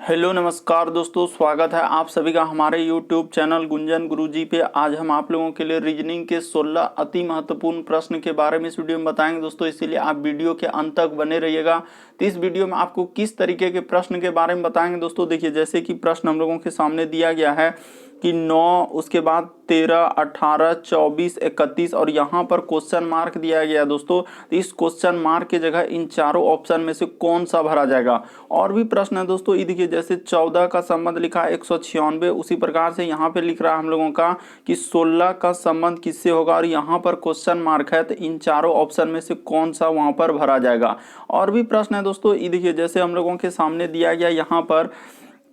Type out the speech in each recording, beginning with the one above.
Hello नमस्कार दोस्तों, स्वागत है आप सभी का हमारे यूट्यूब चैनल गुंजन गुरुजी पे। आज हम आप लोगों के लिए रीजनिंग के 16 अति महत्वपूर्ण प्रश्न के बारे में इस वीडियो में बताएंगे दोस्तों, इसीलिए आप वीडियो के अंत तक बने रहिएगा। तो इस वीडियो में आपको किस तरीके के प्रश्न के बारे में बताएंगे दोस्तों। देखिए, जैसे कि प्रश्न हम लोगों के सामने दिया गया है कि 9, उसके बाद 13, 18, 24, 31 और यहाँ पर क्वेश्चन मार्क दिया गया है दोस्तों। तो इस क्वेश्चन मार्क की जगह इन चारों ऑप्शन में से कौन सा भरा जाएगा। और भी प्रश्न है दोस्तों, ये देखिए, जैसे 14 का संबंध लिखा है 196, उसी प्रकार से यहाँ पे लिख रहा है हम लोगों का कि 16 का संबंध किससे होगा, और यहाँ पर क्वेश्चन मार्क है। तो इन चारों ऑप्शन में से कौन सा वहाँ पर भरा जाएगा। और भी प्रश्न है दोस्तों, ये देखिए, जैसे हम लोगों के सामने दिया गया यहाँ पर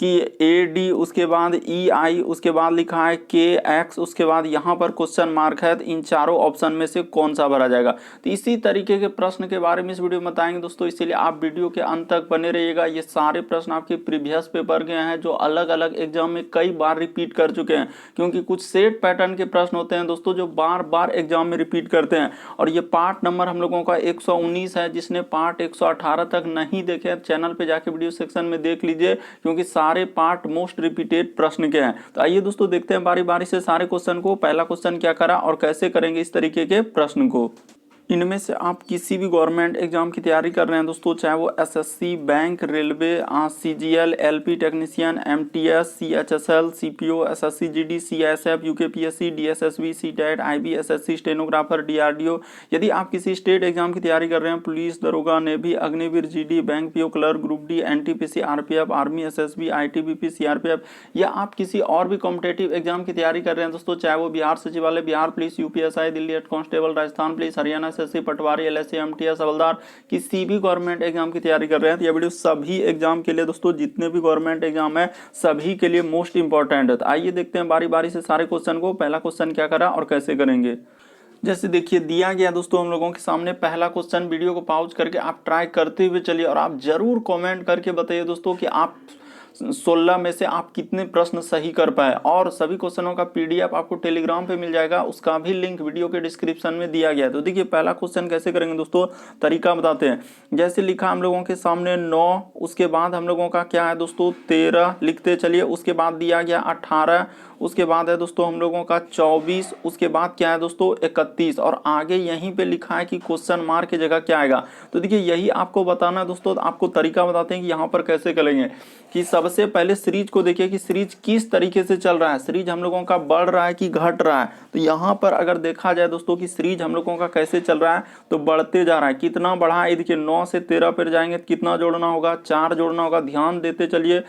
कि ए डी, उसके बाद ई आई, उसके बाद लिखा है के एक्स, उसके बाद यहाँ पर क्वेश्चन मार्क है। तो इन चारों ऑप्शन में से कौन सा भरा जाएगा। तो इसी तरीके के प्रश्न के बारे में इस वीडियो में बताएंगे दोस्तों, इसीलिए आप वीडियो के अंत तक बने रहिएगा। ये सारे प्रश्न आपके प्रीवियस पेपर के हैं जो अलग अलग एग्जाम में कई बार रिपीट कर चुके हैं, क्योंकि कुछ सेट पैटर्न के प्रश्न होते हैं दोस्तों जो बार बार एग्जाम में रिपीट करते हैं। और ये पार्ट नंबर हम लोगों का 119 है। जिसने पार्ट 118 तक नहीं देखे, चैनल पे जाके वीडियो सेक्शन में देख लीजिए, क्योंकि सारे पार्ट मोस्ट रिपीटेड प्रश्न के हैं। तो आइए दोस्तों, देखते हैं बारी बारी से सारे क्वेश्चन को। पहला क्वेश्चन क्या करा और कैसे करेंगे इस तरीके के प्रश्न को। इनमें से आप किसी भी गवर्नमेंट एग्जाम की तैयारी कर रहे हैं दोस्तों, चाहे वो SSC, bank, railway, CGL, LP technician, MTS, CHSL, CPO, SSC GD, CISF, UKPSC, DSSB, CTET, IBSSC, stenographer, DRDO. यदि आप किसी स्टेट एग्जाम की तैयारी कर रहे हैं, पुलिस, दरोगा, navy, Agniveer, GD, bank PO clerk, group D, NTPC, RPF, army, SSB, ITBP, CRPF, या आप किसी और भी कॉम्पिटेटिव एग्जाम की तैयारी कर रहे हैं दोस्तों, चाहे वो बिहार सचिवालय, Bihar police, UPSI, Delhi head constable, Rajasthan police, Haryana SSC, patwari, LSC, MTS, हवलदार, किसी भी गवर्नमेंट एग्जाम की तैयारी कर रहे हैं तो यह वीडियो सभी एग्जाम के लिए दोस्तों, जितने भी गवर्नमेंट एग्जाम है सभी के लिए मोस्ट इंपॉर्टेंट है। तो आइए देखते हैं बारी बारी से सारे क्वेश्चन को। पहला क्वेश्चन क्या करा और कैसे करेंगे। जैसे देखिए, दिया गया दोस्तों हम लोगों के सामने पहला क्वेश्चन। वीडियो को पॉज करके आप ट्राई करते हुए चलिए और आप जरूर कमेंट करके बताइए दोस्तों कि आप 16 में से आप कितने प्रश्न सही कर पाए। और सभी क्वेश्चनों का पीडीएफ आपको टेलीग्राम पे मिल जाएगा, उसका भी लिंक वीडियो के डिस्क्रिप्शन में दिया गया है। तो देखिए, पहला क्वेश्चन कैसे करेंगे दोस्तों, तरीका बताते हैं। जैसे लिखा हम लोगों के सामने 9, उसके बाद हम लोगों का क्या है दोस्तों 13 लिखते चलिए, उसके बाद दिया गया 18, उसके बाद है दोस्तों हम लोगों का 24, उसके बाद क्या है दोस्तों 31, और आगे यहीं पे लिखा है कि क्वेश्चन मार्क की जगह क्या आएगा। तो देखिए, यही आपको बताना है दोस्तों। आपको तरीका बताते हैं कि यहाँ पर कैसे करेंगे। कि सबसे पहले सीरीज को देखिए कि सीरीज किस तरीके से चल रहा है, सीरीज हम लोगों का बढ़ रहा है कि घट रहा है। तो यहाँ पर अगर देखा जाए दोस्तों कि सीरीज हम लोगों का कैसे चल रहा है, तो बढ़ते जा रहा है। कितना बढ़ा है, देखिए 9 से 13 पर जाएंगे तो कितना जोड़ना होगा, 4 जोड़ना होगा। ध्यान देते चलिए।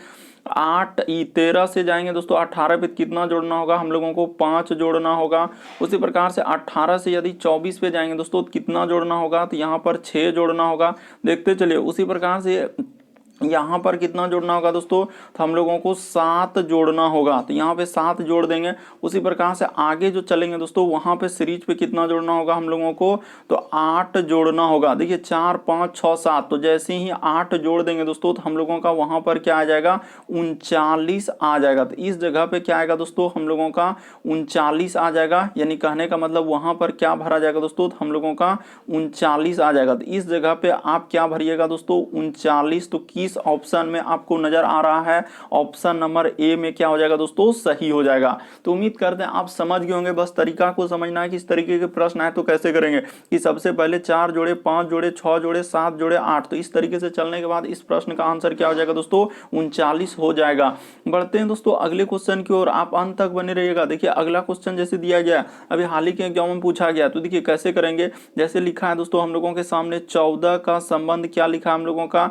13 से जाएंगे दोस्तों 18 पे कितना जोड़ना होगा, हम लोगों को 5 जोड़ना होगा। उसी प्रकार से 18 से यदि 24 पे जाएंगे दोस्तों तो कितना जोड़ना होगा, तो यहाँ पर 6 जोड़ना होगा। देखते चलिए। उसी प्रकार से यहाँ पर कितना जोड़ना होगा दोस्तों, तो हम लोगों को 7 जोड़ना होगा। तो यहाँ पे 7 जोड़ देंगे। उसी प्रकार से आगे जो चलेंगे दोस्तों, वहाँ पे सीरीज पे कितना जोड़ना होगा हम लोगों को, तो 8 जोड़ना होगा। देखिए 4, 5, 6, 7, तो जैसे ही 8 जोड़ देंगे दोस्तों तो हम लोगों का वहाँ पर क्या आ जाएगा, 39 आ जाएगा। तो इस जगह पे क्या आएगा दोस्तों, हम लोगों का 39 आ जाएगा। यानी कहने का मतलब वहाँ पर क्या भरा जाएगा दोस्तों, तो हम लोगों का 39 आ जाएगा। तो इस जगह पे आप क्या भरिएगा दोस्तों, 39। तो किस ऑप्शन में आपको नजर आ रहा है, ऑप्शन नंबर ए में क्या हो जाएगा दोस्तों, सही हो जाएगा। तो उम्मीद करते हैं आप समझ गए होंगे। बस तरीका को समझना है कि इस तरीके के प्रश्न आए तो कैसे करेंगे। कि सबसे पहले 4 जोड़े, 5 जोड़े, 6 जोड़े, 7 जोड़े, 8। तो इस तरीके से चलने के बाद इस प्रश्न का आंसर क्या हो जाएगा दोस्तों, 39 हो जाएगा। बढ़ते हैं दोस्तों अगले क्वेश्चन की ओर, आप अंत तक बने रहिएगा। देखिए, अगला क्वेश्चन जैसे दिया गया अभी हाल ही के एग्जाम में पूछा गया, तो देखिए कैसे करेंगे। जैसे लिखा है दोस्तों हम लोगों के सामने 14 का संबंध क्या लिखा है हम लोगों का,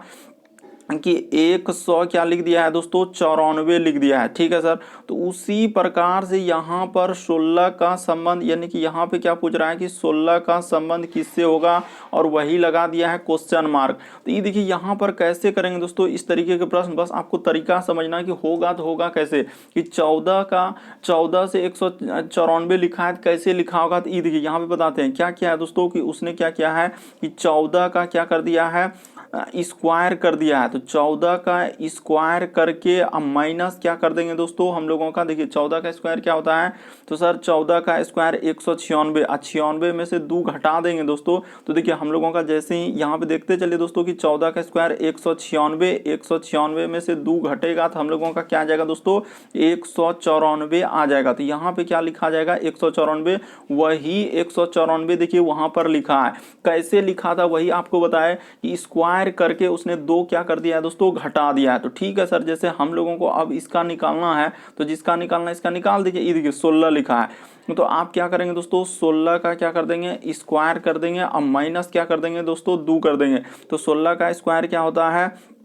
कि 100 क्या लिख दिया है दोस्तों, 94 लिख दिया है। ठीक है सर। तो उसी प्रकार से यहाँ पर 16 का संबंध, यानी कि यहाँ पे क्या पूछ रहा है कि 16 का संबंध किससे होगा, और वही लगा दिया है क्वेश्चन मार्क। तो ये देखिए यहाँ पर कैसे करेंगे दोस्तों इस तरीके के प्रश्न। बस आपको तरीका समझना है कि होगा तो होगा कैसे। कि 14 से 194 लिखा है, कैसे लिखा होगा। तो ये देखिए यहाँ पे बताते हैं क्या क्या है दोस्तों, कि उसने क्या किया है कि 14 का क्या कर दिया है, स्क्वायर कर दिया है, तो 14 का स्क्वायर करके अब माइनस क्या कर देंगे दोस्तों हम लोगों का, देखिए 14 का स्क्वायर क्या होता है, तो सर 14 का स्क्वायर 196, 96 में से 2 घटा देंगे दोस्तों, तो देखिए हम लोगों का जैसे ही यहाँ पे देखते चलिए दोस्तों कि 14 का स्क्वायर 196, 196 में से 2 घटेगा तो हम लोगों का क्या आ जाएगा दोस्तों 194 आ जाएगा। तो यहाँ पे क्या लिखा जाएगा 194, वही 194 देखिए वहां पर लिखा है, कैसे लिखा था वही आपको बताया कि स्क्वायर करके उसने 2 क्या कर दिया है दोस्तों घटा दिया है। तो ठीक है सर, जैसे हम लोगों को अब इसका निकालना है तो जिसका निकालना है इसका निकाल दीजिए, ये देखिए 16 लिखा है, तो आप क्या करेंगे दोस्तों 16 का क्या कर देंगे स्क्वायर कर देंगे, अब माइनस क्या कर देंगे दोस्तों 2 कर देंगे, तो 16 का स्क्वायर क्या होता है,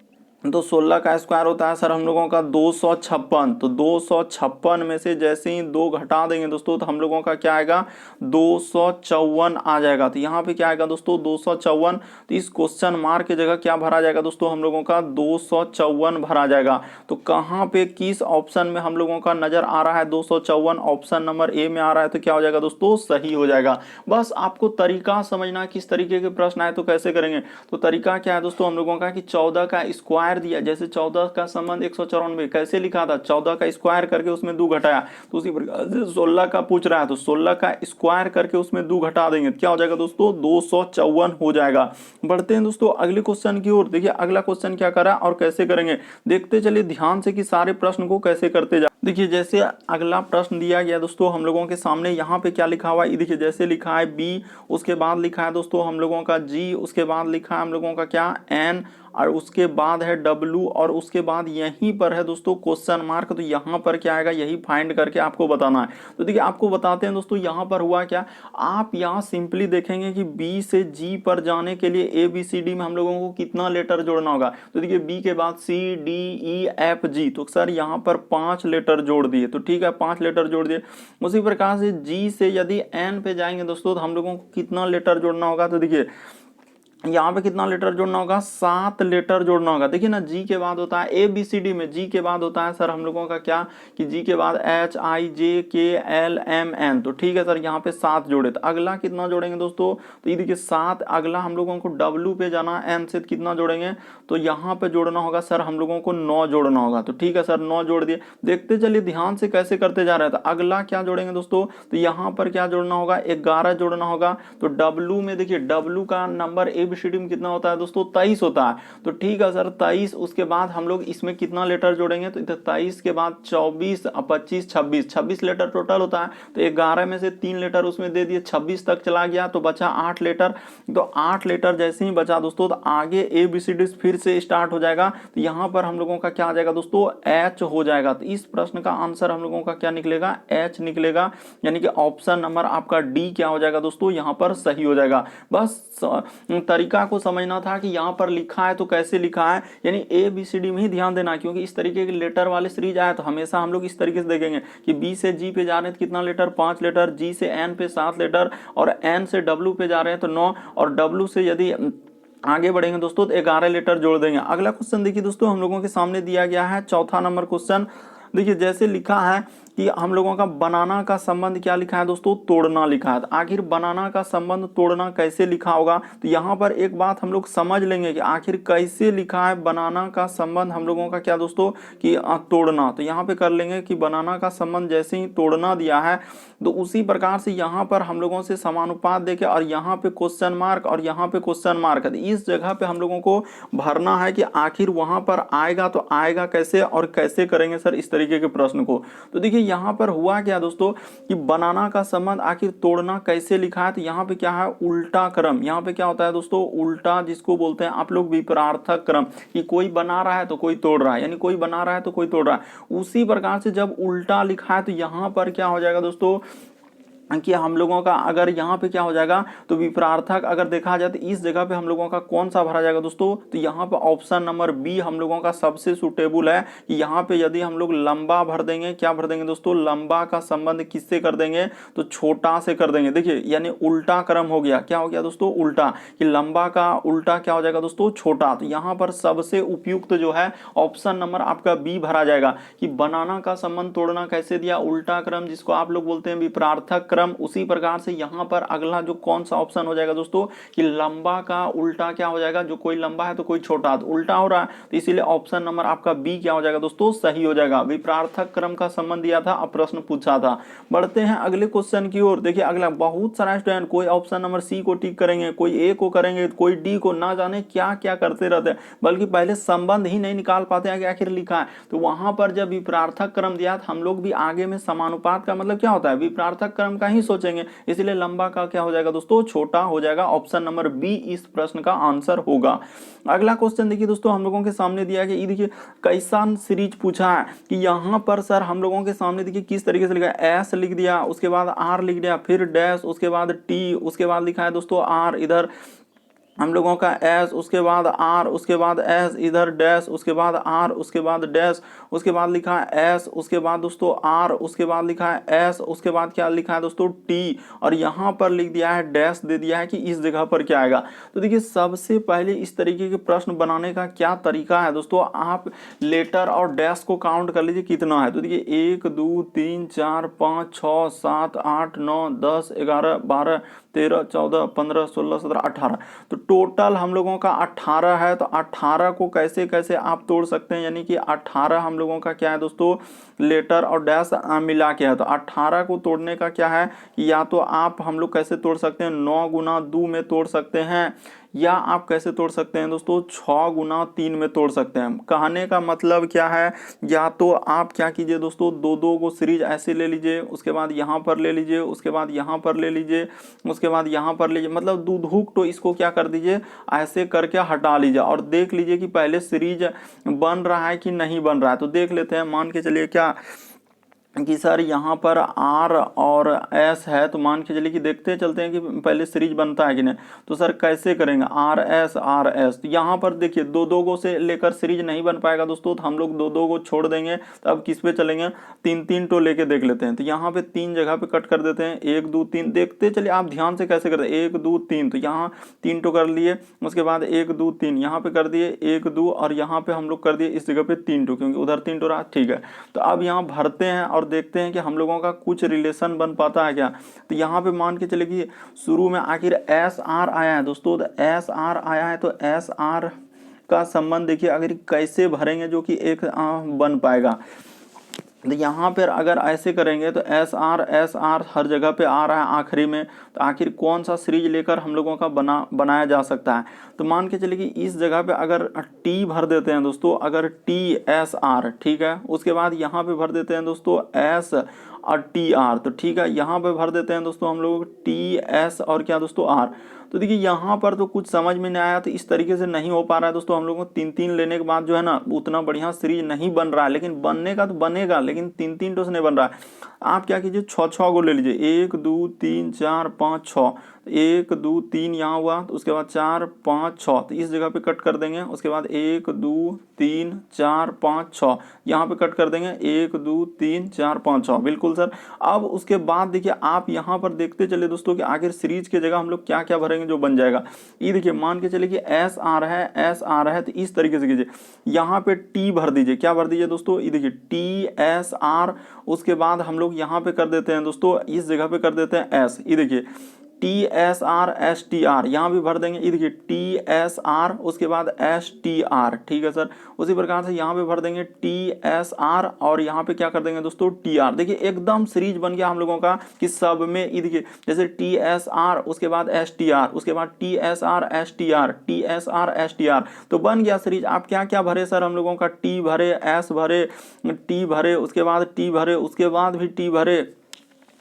तो 16 का स्क्वायर होता है सर हम लोगों का 256, तो 256 में से जैसे ही 2 घटा देंगे दोस्तों तो हम लोगों का क्या आएगा 254 आ जाएगा। तो यहाँ पे क्या आएगा दोस्तों 254, तो इस क्वेश्चन मार्क की जगह क्या भरा जाएगा दोस्तों हम लोगों का 254 भरा जाएगा। तो कहाँ पे किस ऑप्शन में हम लोगों का नजर आ रहा है 254, ऑप्शन नंबर ए में आ रहा है, तो क्या हो जाएगा दोस्तों सही हो जाएगा। बस आपको तरीका समझना किस तरीके के प्रश्न आए तो कैसे करेंगे। तो तरीका क्या है दोस्तों हम लोगों का कि 14 का स्क्वायर दिया, जैसे 14 का संबंध 194 कैसे लिखा था, 14 का स्क्वायर करके उसमें 2 घटाया, तो उसी प्रकार से 16 का पूछ रहा है तो 16 का स्क्वायर करके उसमें 2 घटा देंगे, क्या हो जाएगा दोस्तों 254 हो जाएगा। बढ़ते हैं दोस्तों अगले क्वेश्चन की ओर। देखिए अगला क्वेश्चन क्या करा और कैसे करेंगे, देखते चलिए ध्यान से कि सारे प्रश्न को कैसे करते जा। देखिए जैसे अगला प्रश्न दिया गया दोस्तों हम लोगों के सामने, यहाँ पे क्या लिखा हुआ है, देखिए जैसे लिखा है बी, उसके बाद लिखा है दोस्तों हम लोगों का जी, उसके बाद लिखा है हम लोगों का क्या एन, और उसके बाद है W, और उसके बाद यहीं पर है दोस्तों क्वेश्चन मार्क। तो यहाँ पर क्या आएगा यही फाइंड करके आपको बताना है। तो देखिए आपको बताते हैं दोस्तों यहाँ पर हुआ क्या, आप यहाँ सिंपली देखेंगे कि B से G पर जाने के लिए ABCD में हम लोगों को कितना लेटर जोड़ना होगा। तो देखिए B के बाद C D E F G, तो सर यहाँ पर 5 लेटर जोड़ दिए, तो ठीक है 5 लेटर जोड़ दिए। उसी प्रकार से G से यदि N पे जाएंगे दोस्तों तो हम लोगों को कितना लेटर जोड़ना होगा, तो देखिए यहाँ पे कितना लेटर जोड़ना होगा 7 लेटर जोड़ना होगा। देखिए ना जी के बाद होता है ABCD में, जी के बाद होता है सर हम लोगों का क्या कि जी के बाद HIJKLMN, तो ठीक है सर यहाँ पे 7 जोड़े। तो अगला कितना जोड़ेंगे दोस्तों, तो ये देखिए 7, अगला हम लोगों को W पे जाना, N से कितना जोड़ेंगे, तो यहाँ पे जोड़ना होगा सर हम लोगों को 9 जोड़ना होगा। तो ठीक है सर 9 जोड़ दिए। देखते चलिए ध्यान से कैसे करते जा रहे हैं। तो अगला क्या जोड़ेंगे दोस्तों, तो यहाँ पर क्या जोड़ना होगा 11 जोड़ना होगा। तो W में देखिए W का नंबर ABCD में कितना होता है दोस्तों 23 होता है। तो ठीक है सर 23, उसके बाद हम लोग इसमें कितना लेटर जोड़ेंगे, तो 23 के बाद 24, 25, 26 लेटर टोटल होता है। तो 11 में से 3 लेटर उसमें दे दिए, 26 तक चला गया तो बचा 8 लेटर। तो 8 लेटर जैसे ही बचा दोस्तों तो आगे ABCD फिर से स्टार्ट हो जाएगा। तो यहाँ पर हम लोगों का क्या आ जाएगा दोस्तों H हो जाएगा। तो इस प्रश्न का आंसर हम लोगों का क्या निकलेगा H निकलेगा, यानी कि ऑप्शन नंबर आपका D क्या हो जाएगा दोस्तों यहाँ पर सही हो जाएगा। बस तरीका को समझना था कि यहाँ पर लिखा है तो कैसे लिखा है, यानी ABCD में ही ध्यान देना, क्योंकि इस तरीके के लेटर वाले सीरीज आए तो हमेशा हम लोग इस तरीके से देखेंगे कि B से G पे जा रहे हैं तो कितना लेटर 5 लेटर, G से N पे 7 लेटर, और N से W पे जा रहे हैं तो 9, और W से यदि आगे बढ़ेंगे दोस्तों तो 11 लेटर जोड़ देंगे। अगला क्वेश्चन देखिए दोस्तों हम लोगों के सामने दिया गया है चौथा नंबर क्वेश्चन। देखिए जैसे लिखा है कि हम लोगों का बनाना का संबंध क्या लिखा है दोस्तों तोड़ना लिखा है। आखिर बनाना का संबंध तोड़ना कैसे लिखा होगा, तो यहाँ पर एक बात हम लोग समझ लेंगे कि आखिर कैसे लिखा है बनाना का संबंध हम लोगों का क्या दोस्तों कि तोड़ना। तो यहाँ पे कर लेंगे कि बनाना का संबंध जैसे ही तोड़ना दिया है तो उसी प्रकार से यहाँ पर हम लोगों से समानुपात देके और यहाँ पे क्वेश्चन मार्क और यहाँ पे क्वेश्चन मार्क है, इस जगह पे हम लोगों को भरना है कि आखिर वहां पर आएगा तो आएगा कैसे और कैसे करेंगे सर इस तरीके के प्रश्न को। तो देखिए यहाँ पर हुआ क्या दोस्तों कि बनाना का संबंध आखिर तोड़ना कैसे लिखा है, तो यहाँ पे क्या है उल्टा क्रम। यहाँ पे क्या होता है दोस्तों उल्टा, जिसको बोलते हैं आप लोग विपरार्थक क्रम, कि कोई बना रहा है तो कोई तोड़ रहा है, यानी कोई बना रहा है तो कोई तोड़ रहा है। उसी प्रकार से जब उल्टा लिखा है तो यहाँ पर क्या हो जाएगा दोस्तों कि हम लोगों का अगर यहाँ पे क्या हो जाएगा तो विपरार्थक अगर देखा जाए तो इस जगह पे हम लोगों का कौन सा भरा जाएगा दोस्तों, तो यहाँ पे ऑप्शन नंबर बी हम लोगों का सबसे सुटेबल है कि यहाँ पे यदि हम लोग लंबा भर देंगे, क्या भर देंगे दोस्तों लंबा का संबंध किससे कर देंगे तो छोटा से कर देंगे। देखिए यानी उल्टा क्रम हो गया, क्या हो गया दोस्तों उल्टा, कि लंबा का उल्टा क्या हो जाएगा दोस्तों छोटा। तो यहाँ पर सबसे उपयुक्त जो है ऑप्शन नंबर आपका बी भरा जाएगा कि बनाना का संबंध तोड़ना कैसे दिया उल्टा क्रम, जिसको आप लोग बोलते हैं विपरार्थक क्रम। क्रम। उसी प्रकार से यहाँ पर अगला जो कौन सा ऑप्शन हो जाएगा दोस्तों कि लंबा का उल्टा क्या हो जाएगा, जो कोई लंबा है तो कोई छोटा, तो उल्टा हो रहा है, तो इसीलिए ऑप्शन नंबर आपका बी क्या हो जाएगा दोस्तों, सही हो जाएगा। विपरार्थक क्रम का संबंध दिया था, अब प्रश्न पूछा था। बढ़ते हैं अगले क्वेश्चन की ओर। देखिए अगला, बहुत सारा स्टूडेंट कोई ऑप्शन नंबर सी को टिक करेंगे, कोई ए को करेंगे, कोई डी को, ना जाने क्या क्या करते रहते हैं, बल्कि पहले संबंध ही नहीं निकाल पाते हैं कि आखिर लिखा है। तो वहां पर जब विपरार्थक क्रम दिया था, हम लोग भी आगे में समानुपात का मतलब क्या होता है, विपरार्थक क्रम का ही सोचेंगे, इसलिए लंबा का क्या हो जाएगा दोस्तों, छोटा हो जाएगा। ऑप्शन नंबर बी इस प्रश्न का आंसर होगा। अगला क्वेश्चन देखिए दोस्तों, हम लोगों के सामने दिया है, ये देखिए कैसा सीरीज पूछा है कि यहाँ पर सर हम लोगों के सामने देखिए किस तरीके से लिखा है, एस लिख दिया, उसके बाद आर लिख दिया, फिर डैश, उसके बाद टी, उसके बाद लिखा है दोस्तों आर, इधर हम लोगों का एस, उसके बाद आर, उसके बाद एस, इधर डैश, उसके बाद आर, उसके बाद डैश, उसके बाद लिखा है एस, उसके बाद दोस्तों आर, उसके बाद लिखा है एस, उसके बाद क्या लिखा है दोस्तों टी, और यहाँ पर लिख दिया है डैश, दे दिया है कि इस जगह पर क्या आएगा। तो देखिए सबसे पहले इस तरीके के प्रश्न बनाने का क्या तरीका है दोस्तों, आप लेटर और डैश को काउंट कर लीजिए कितना है। तो देखिए 1 2 3 4 5 6 7 8 9 10 11 12 13 14 15 16 17 18, तो टोटल हम लोगों का 18 है। तो 18 को कैसे कैसे आप तोड़ सकते हैं, यानी कि 18 हम लोगों का क्या है दोस्तों, लेटर और डैश मिला के है। तो 18 को तोड़ने का क्या है कि या तो आप हम लोग कैसे तोड़ सकते हैं, 9 गुना 2 में तोड़ सकते हैं, या आप कैसे तोड़ सकते हैं दोस्तों 6 गुना 3 में तोड़ सकते हैं। कहने का मतलब क्या है, या तो आप क्या कीजिए दोस्तों, दो दो को सीरीज ऐसे ले लीजिए, उसके बाद यहाँ पर ले लीजिए, उसके बाद यहाँ पर ले लीजिए, उसके बाद यहाँ पर लीजिए, मतलब दूधूक तो इसको क्या कर दीजिए, ऐसे करके हटा लीजिए और देख लीजिए कि पहले सीरीज बन रहा है कि नहीं बन रहा है। तो देख लेते हैं, मान के चलिए क्या कि सर यहाँ पर आर और एस है, तो मान के चलिए कि देखते चलते हैं कि पहले सीरीज बनता है कि नहीं। तो सर कैसे करेंगे, आर एस, तो यहाँ पर देखिए दो दो को से लेकर सीरीज नहीं बन पाएगा दोस्तों, तो हम लोग दो दो को छोड़ देंगे। तो अब किस पे चलेंगे, 3 3 टो लेके देख लेते हैं। तो यहाँ पे 3 जगह पे कट कर देते हैं, 1 2 3, देखते चलिए आप ध्यान से कैसे करते हैं, 1 2 3, तो यहाँ 3 टो कर लिए, उसके बाद 1 2 3 यहाँ पे कर दिए 1 2, और यहाँ पे हम लोग कर दिए इस जगह पे 3 टो, क्योंकि उधर 3 टो रहा, ठीक है। तो अब यहाँ भरते हैं और देखते हैं कि हम लोगों का कुछ रिलेशन बन पाता है क्या। तो यहाँ पे मान के चले कि शुरू में आखिर एस आर आया है दोस्तों, तो एस आर आया है, तो एस आर का संबंध देखिए अगर कैसे भरेंगे जो कि एक बन पाएगा। तो यहाँ पर अगर ऐसे करेंगे तो एस आर हर जगह पे आ रहा है आखिरी में, तो आखिर कौन सा सीरीज लेकर हम लोगों का बनाया जा सकता है। तो मान के चलिए कि इस जगह पे अगर टी भर देते हैं दोस्तों, अगर टी एस आर, ठीक है, उसके बाद यहाँ पे भर देते हैं दोस्तों एस और टी आर, तो ठीक है, यहाँ पे भर देते हैं दोस्तों हम लोग टी एस और क्या दोस्तों आर। तो देखिए यहाँ पर तो कुछ समझ में नहीं आया, तो इस तरीके से नहीं हो पा रहा है दोस्तों। हम लोगों को 3 3 लेने के बाद जो है ना उतना बढ़िया सीरीज नहीं बन रहा है, लेकिन बनने का तो बनेगा, लेकिन 3 3 टो से नहीं बन रहा है। आप क्या कीजिए 6 6 को ले लीजिए, 1 2 3 4 5 6, 1 2 3 यहाँ हुआ, तो उसके बाद 4 5 6, तो इस जगह पे कट कर देंगे। उसके बाद 1 2 3 4 5 6 यहाँ पे कट कर देंगे, 1 2 3 4 5 6, बिल्कुल सर। अब उसके बाद देखिए आप यहाँ पर देखते चले दोस्तों कि आखिर सीरीज की जगह हम लोग क्या क्या भरेंगे जो बन जाएगा। ये देखिए मान के चले कि एस आर है, तो इस तरीके से कीजिए, यहाँ पे टी भर दीजिए, क्या भर दीजिए दोस्तों, ये देखिए टी एस आर, उसके बाद हम लोग यहाँ पे कर देते हैं दोस्तों, इस जगह पे कर देते हैं एस, ये देखिए T S R S T R, यहाँ भी भर देंगे, ये देखिए टी एस आर, उसके बाद एस टी आर, ठीक है सर। उसी प्रकार से यहाँ पे भर देंगे टी एस आर, और यहाँ पे क्या कर देंगे दोस्तों टी आर। देखिए एकदम सीरीज बन गया हम लोगों का कि सब में, ये देखिए जैसे टी एस आर, उसके बाद एस टी आर, उसके बाद T S R S T R, T S R S T R, तो बन गया सीरीज। आप क्या क्या भरे सर, हम लोगों का टी भरे, एस भरे, टी भरे, उसके बाद टी भरे, उसके बाद भी टी भरे,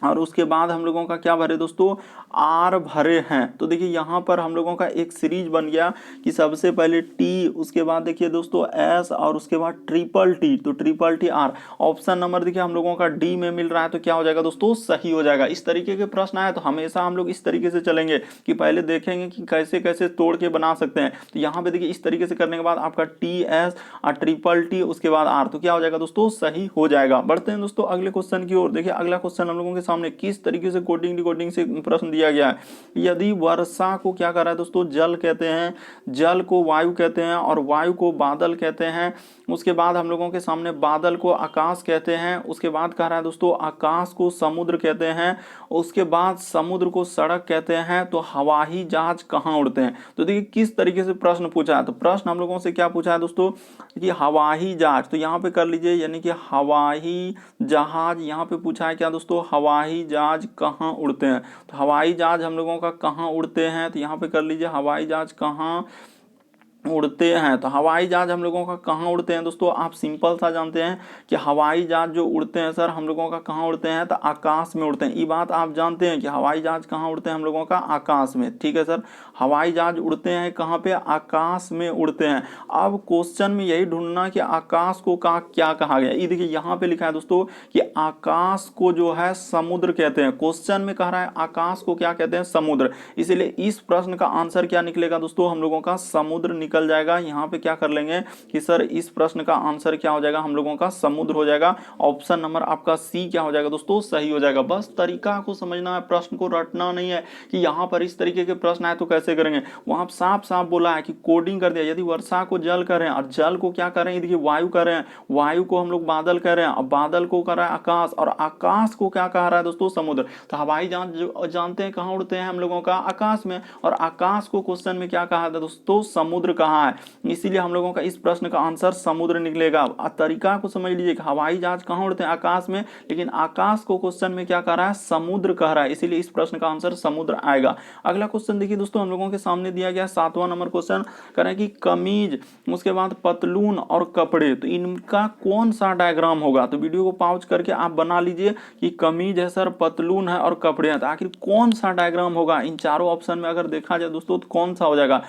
और उसके बाद हम लोगों का क्या भरे दोस्तों, आर भरे हैं। तो देखिए यहाँ पर हम लोगों का एक सीरीज बन गया कि सबसे पहले टी, उसके बाद देखिए दोस्तों एस, और उसके बाद ट्रिपल टी, तो triple T R. Option number देखिए हम लोगों का डी में मिल रहा है, तो क्या हो जाएगा दोस्तों, सही हो जाएगा। इस तरीके के प्रश्न आए तो हमेशा हम लोग इस तरीके से चलेंगे कि पहले देखेंगे कि कैसे कैसे तोड़ के बना सकते हैं। तो यहाँ पे देखिए इस तरीके से करने के बाद आपका टी एस और ट्रिपल टी, उसके बाद आर, तो क्या हो जाएगा दोस्तों, सही हो जाएगा। बढ़ते हैं दोस्तों अगले क्वेश्चन की ओर। देखिए अगला क्वेश्चन हम लोगों के सामने किस तरीके से कोडिंग डिकोडिंग से प्रश्न दिया गया है। यदि वर्षा को क्या कर रहा है दोस्तों, जल कहते हैं, जल को वायु कहते हैं और वायु को बादल कहते हैं। उसके बाद हम लोगों के सामने बादल को आकाश कहते हैं। उसके बाद कह रहा है दोस्तों आकाश को समुद्र कहते हैं। उसके बाद समुद्र को सड़क कहते हैं। तो हवाई जहाज कहाँ उड़ते हैं। तो देखिए किस तरीके से प्रश्न पूछा है। तो प्रश्न हम लोगों से क्या पूछा है दोस्तों कि हवाई जहाज, तो यहाँ पे कर लीजिए, यानी कि हवाई जहाज यहाँ पे पूछा है क्या दोस्तों, हवाई जहाज कहाँ उड़ते हैं। तो हवाई जहाज हम लोगों का कहाँ उड़ते हैं, तो यहाँ पे कर लीजिए हवाई जहाज कहाँ उड़ते हैं। तो हवाई जहाज हम लोगों का कहाँ उड़ते हैं दोस्तों, आप सिंपल सा जानते हैं कि हवाई जहाज जो उड़ते हैं सर हम लोगों का कहाँ उड़ते हैं, तो आकाश में उड़ते हैं। ये बात आप जानते हैं कि हवाई जहाज कहाँ उड़ते हैं हम लोगों का, आकाश में। ठीक है सर, हवाई जहाज उड़ते हैं कहाँ पे, आकाश में उड़ते हैं। अब क्वेश्चन में यही ढूंढना कि आकाश को क्या कहा गया। ये देखिए यहाँ पे लिखा है दोस्तों कि आकाश को जो है समुद्र कहते हैं। क्वेश्चन में कह रहा है आकाश को क्या कहते हैं, समुद्र। इसीलिए इस प्रश्न का आंसर क्या निकलेगा दोस्तों, हम लोगों का समुद्र निकल जाएगा। यहाँ पे क्या कर लेंगे कि सर इस प्रश्न का आंसर क्या हो जाएगा, हम लोगों का समुद्र हो जाएगा। ऑप्शन नंबर आपका सी क्या हो जाएगा दोस्तों, सही हो जाएगा। बस तरीका को समझना है, प्रश्न को रटना नहीं है कि यहाँ पर इस तरीके के प्रश्न आए तो कैसे करेंगे। वहां साफ साफ बोला है कि कोडिंग कर दिया। यदि वर्षा को जल कर रहे हैं और जल को क्या कर रहे हैं, देखिए वायु कर रहे हैं, वायु को हम लोग बादल कह रहे हैं और बादल को कर रहा है आकाश, और आकाश को क्या कह रहा है दोस्तों, समुद्र। तो हवाई जहाज जानते हैं कहाँ उड़ते हैं हम लोगों का, आकाश में, और आकाश को क्वेश्चन में क्या कहा था दोस्तों, समुद्र कहाँ है। इसीलिए हम लोगों का इस प्रश्न का आंसर समुद्र निकलेगा। तरीका को समझ लीजिए कि हवाई जहाज कहाँ उड़ते हैं, आकाश में, लेकिन आकाश को क्वेश्चन में क्या कह रहा है, समुद्र कह रहा है। इसीलिए इस प्रश्न का आंसर समुद्र आएगा। अगला क्वेश्चन देखिए दोस्तों, हम लोगों के सामने दिया गया 7वां नंबर क्वेश्चन, कह रहे हैं कि कमीज, उसके बाद पतलून और कपड़े, तो इनका कौन सा डायग्राम होगा। तो वीडियो को पॉज करके आप बना लीजिए कि कमीज है सर, पतलून है और कपड़े हैं, तो आखिर कौन सा डायग्राम होगा इन चारों ऑप्शन में अगर देखा जाए दोस्तों, तो कौन सा हो जाएगा।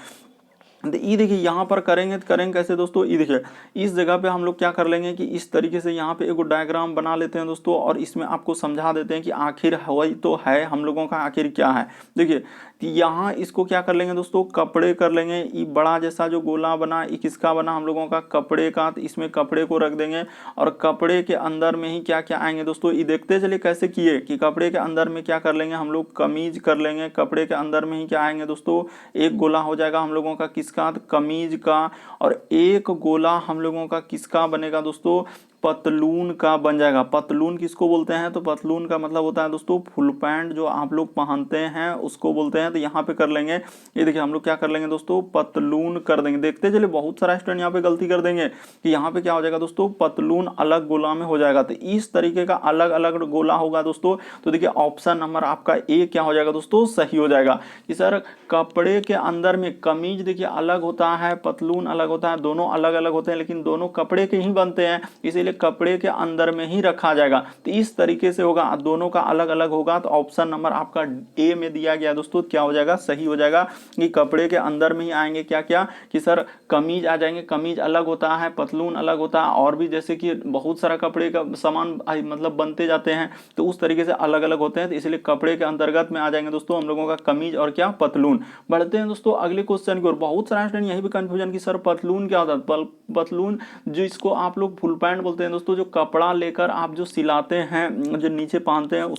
ये देखिए यहाँ पर करेंगे तो करेंगे कैसे दोस्तों, ये देखिए इस जगह पे हम लोग क्या कर लेंगे कि इस तरीके से यहाँ पे एक डायग्राम बना लेते हैं दोस्तों, और इसमें आपको समझा देते हैं कि आखिर वही तो है हम लोगों का आखिर क्या है। देखिए यहाँ इसको क्या कर लेंगे दोस्तों, कपड़े कर लेंगे। ये बड़ा जैसा जो गोला बना ये किसका बना, हम लोगों का कपड़े का, तो इसमें कपड़े को रख देंगे, और कपड़े के अंदर में ही क्या क्या आएंगे दोस्तों, ये देखते चलिए कैसे किए कि कपड़े के अंदर में क्या कर लेंगे हम लोग, कमीज कर लेंगे। कपड़े के अंदर में ही क्या आएंगे दोस्तों, एक गोला हो जाएगा हम लोगों का किसका, कमीज का, और एक गोला हम लोगों का किसका बनेगा दोस्तों, पतलून का बन जाएगा। पतलून किसको बोलते हैं, तो पतलून का मतलब होता है दोस्तों फुल पैंट जो आप लोग पहनते हैं उसको बोलते हैं। तो यहाँ पे कर लेंगे, ये देखिए हम लोग क्या कर लेंगे दोस्तों, पतलून कर देंगे। देखते चलिए बहुत सारा स्टूडेंट यहाँ पे गलती कर देंगे कि यहाँ पे क्या हो जाएगा दोस्तों, पतलून अलग गोला में हो जाएगा। तो इस तरीके का अलग अलग गोला होगा दोस्तों। तो देखिए ऑप्शन नंबर आपका ए क्या हो जाएगा दोस्तों, सही हो जाएगा कि सर कपड़े के अंदर में कमीज देखिए अलग होता है, पतलून अलग होता है, दोनों अलग अलग होते हैं, लेकिन दोनों कपड़े के ही बनते हैं, इसीलिए कपड़े के अंदर में ही रखा जाएगा। तो इस तरीके से होगा, दोनों का अलग अलग होगा। तो ऑप्शन नंबर आपका ए में दिया गया दोस्तों, क्या हो जाएगा, सही हो जाएगा कि कपड़े के अंदर में ही आएंगे क्या क्या, कि सर कमीज आ जाएंगे, कमीज अलग होता है, पतलून अलग होता है, और भी जैसे कि बहुत सारा कपड़े का सामान मतलब बनते जाते हैं, तो उस तरीके से अलग अलग होते हैं। तो इसलिए कपड़े के अंतर्गत में आ जाएंगे दोस्तों हम लोगों का कमीज और क्या, पतलून। बढ़ते हैं दोस्तों अगले क्वेश्चन की ओर। बहुत सारा स्टूडेंट यही भी कंफ्यूजन कि सर पतलून क्या होता है। पतलून जो इसको आप लोग फुल पैंट बोलते हैं दोस्तों, जो कपड़ा लेकर आप जो सिलाते हैं, जो नीचे पहनते हैं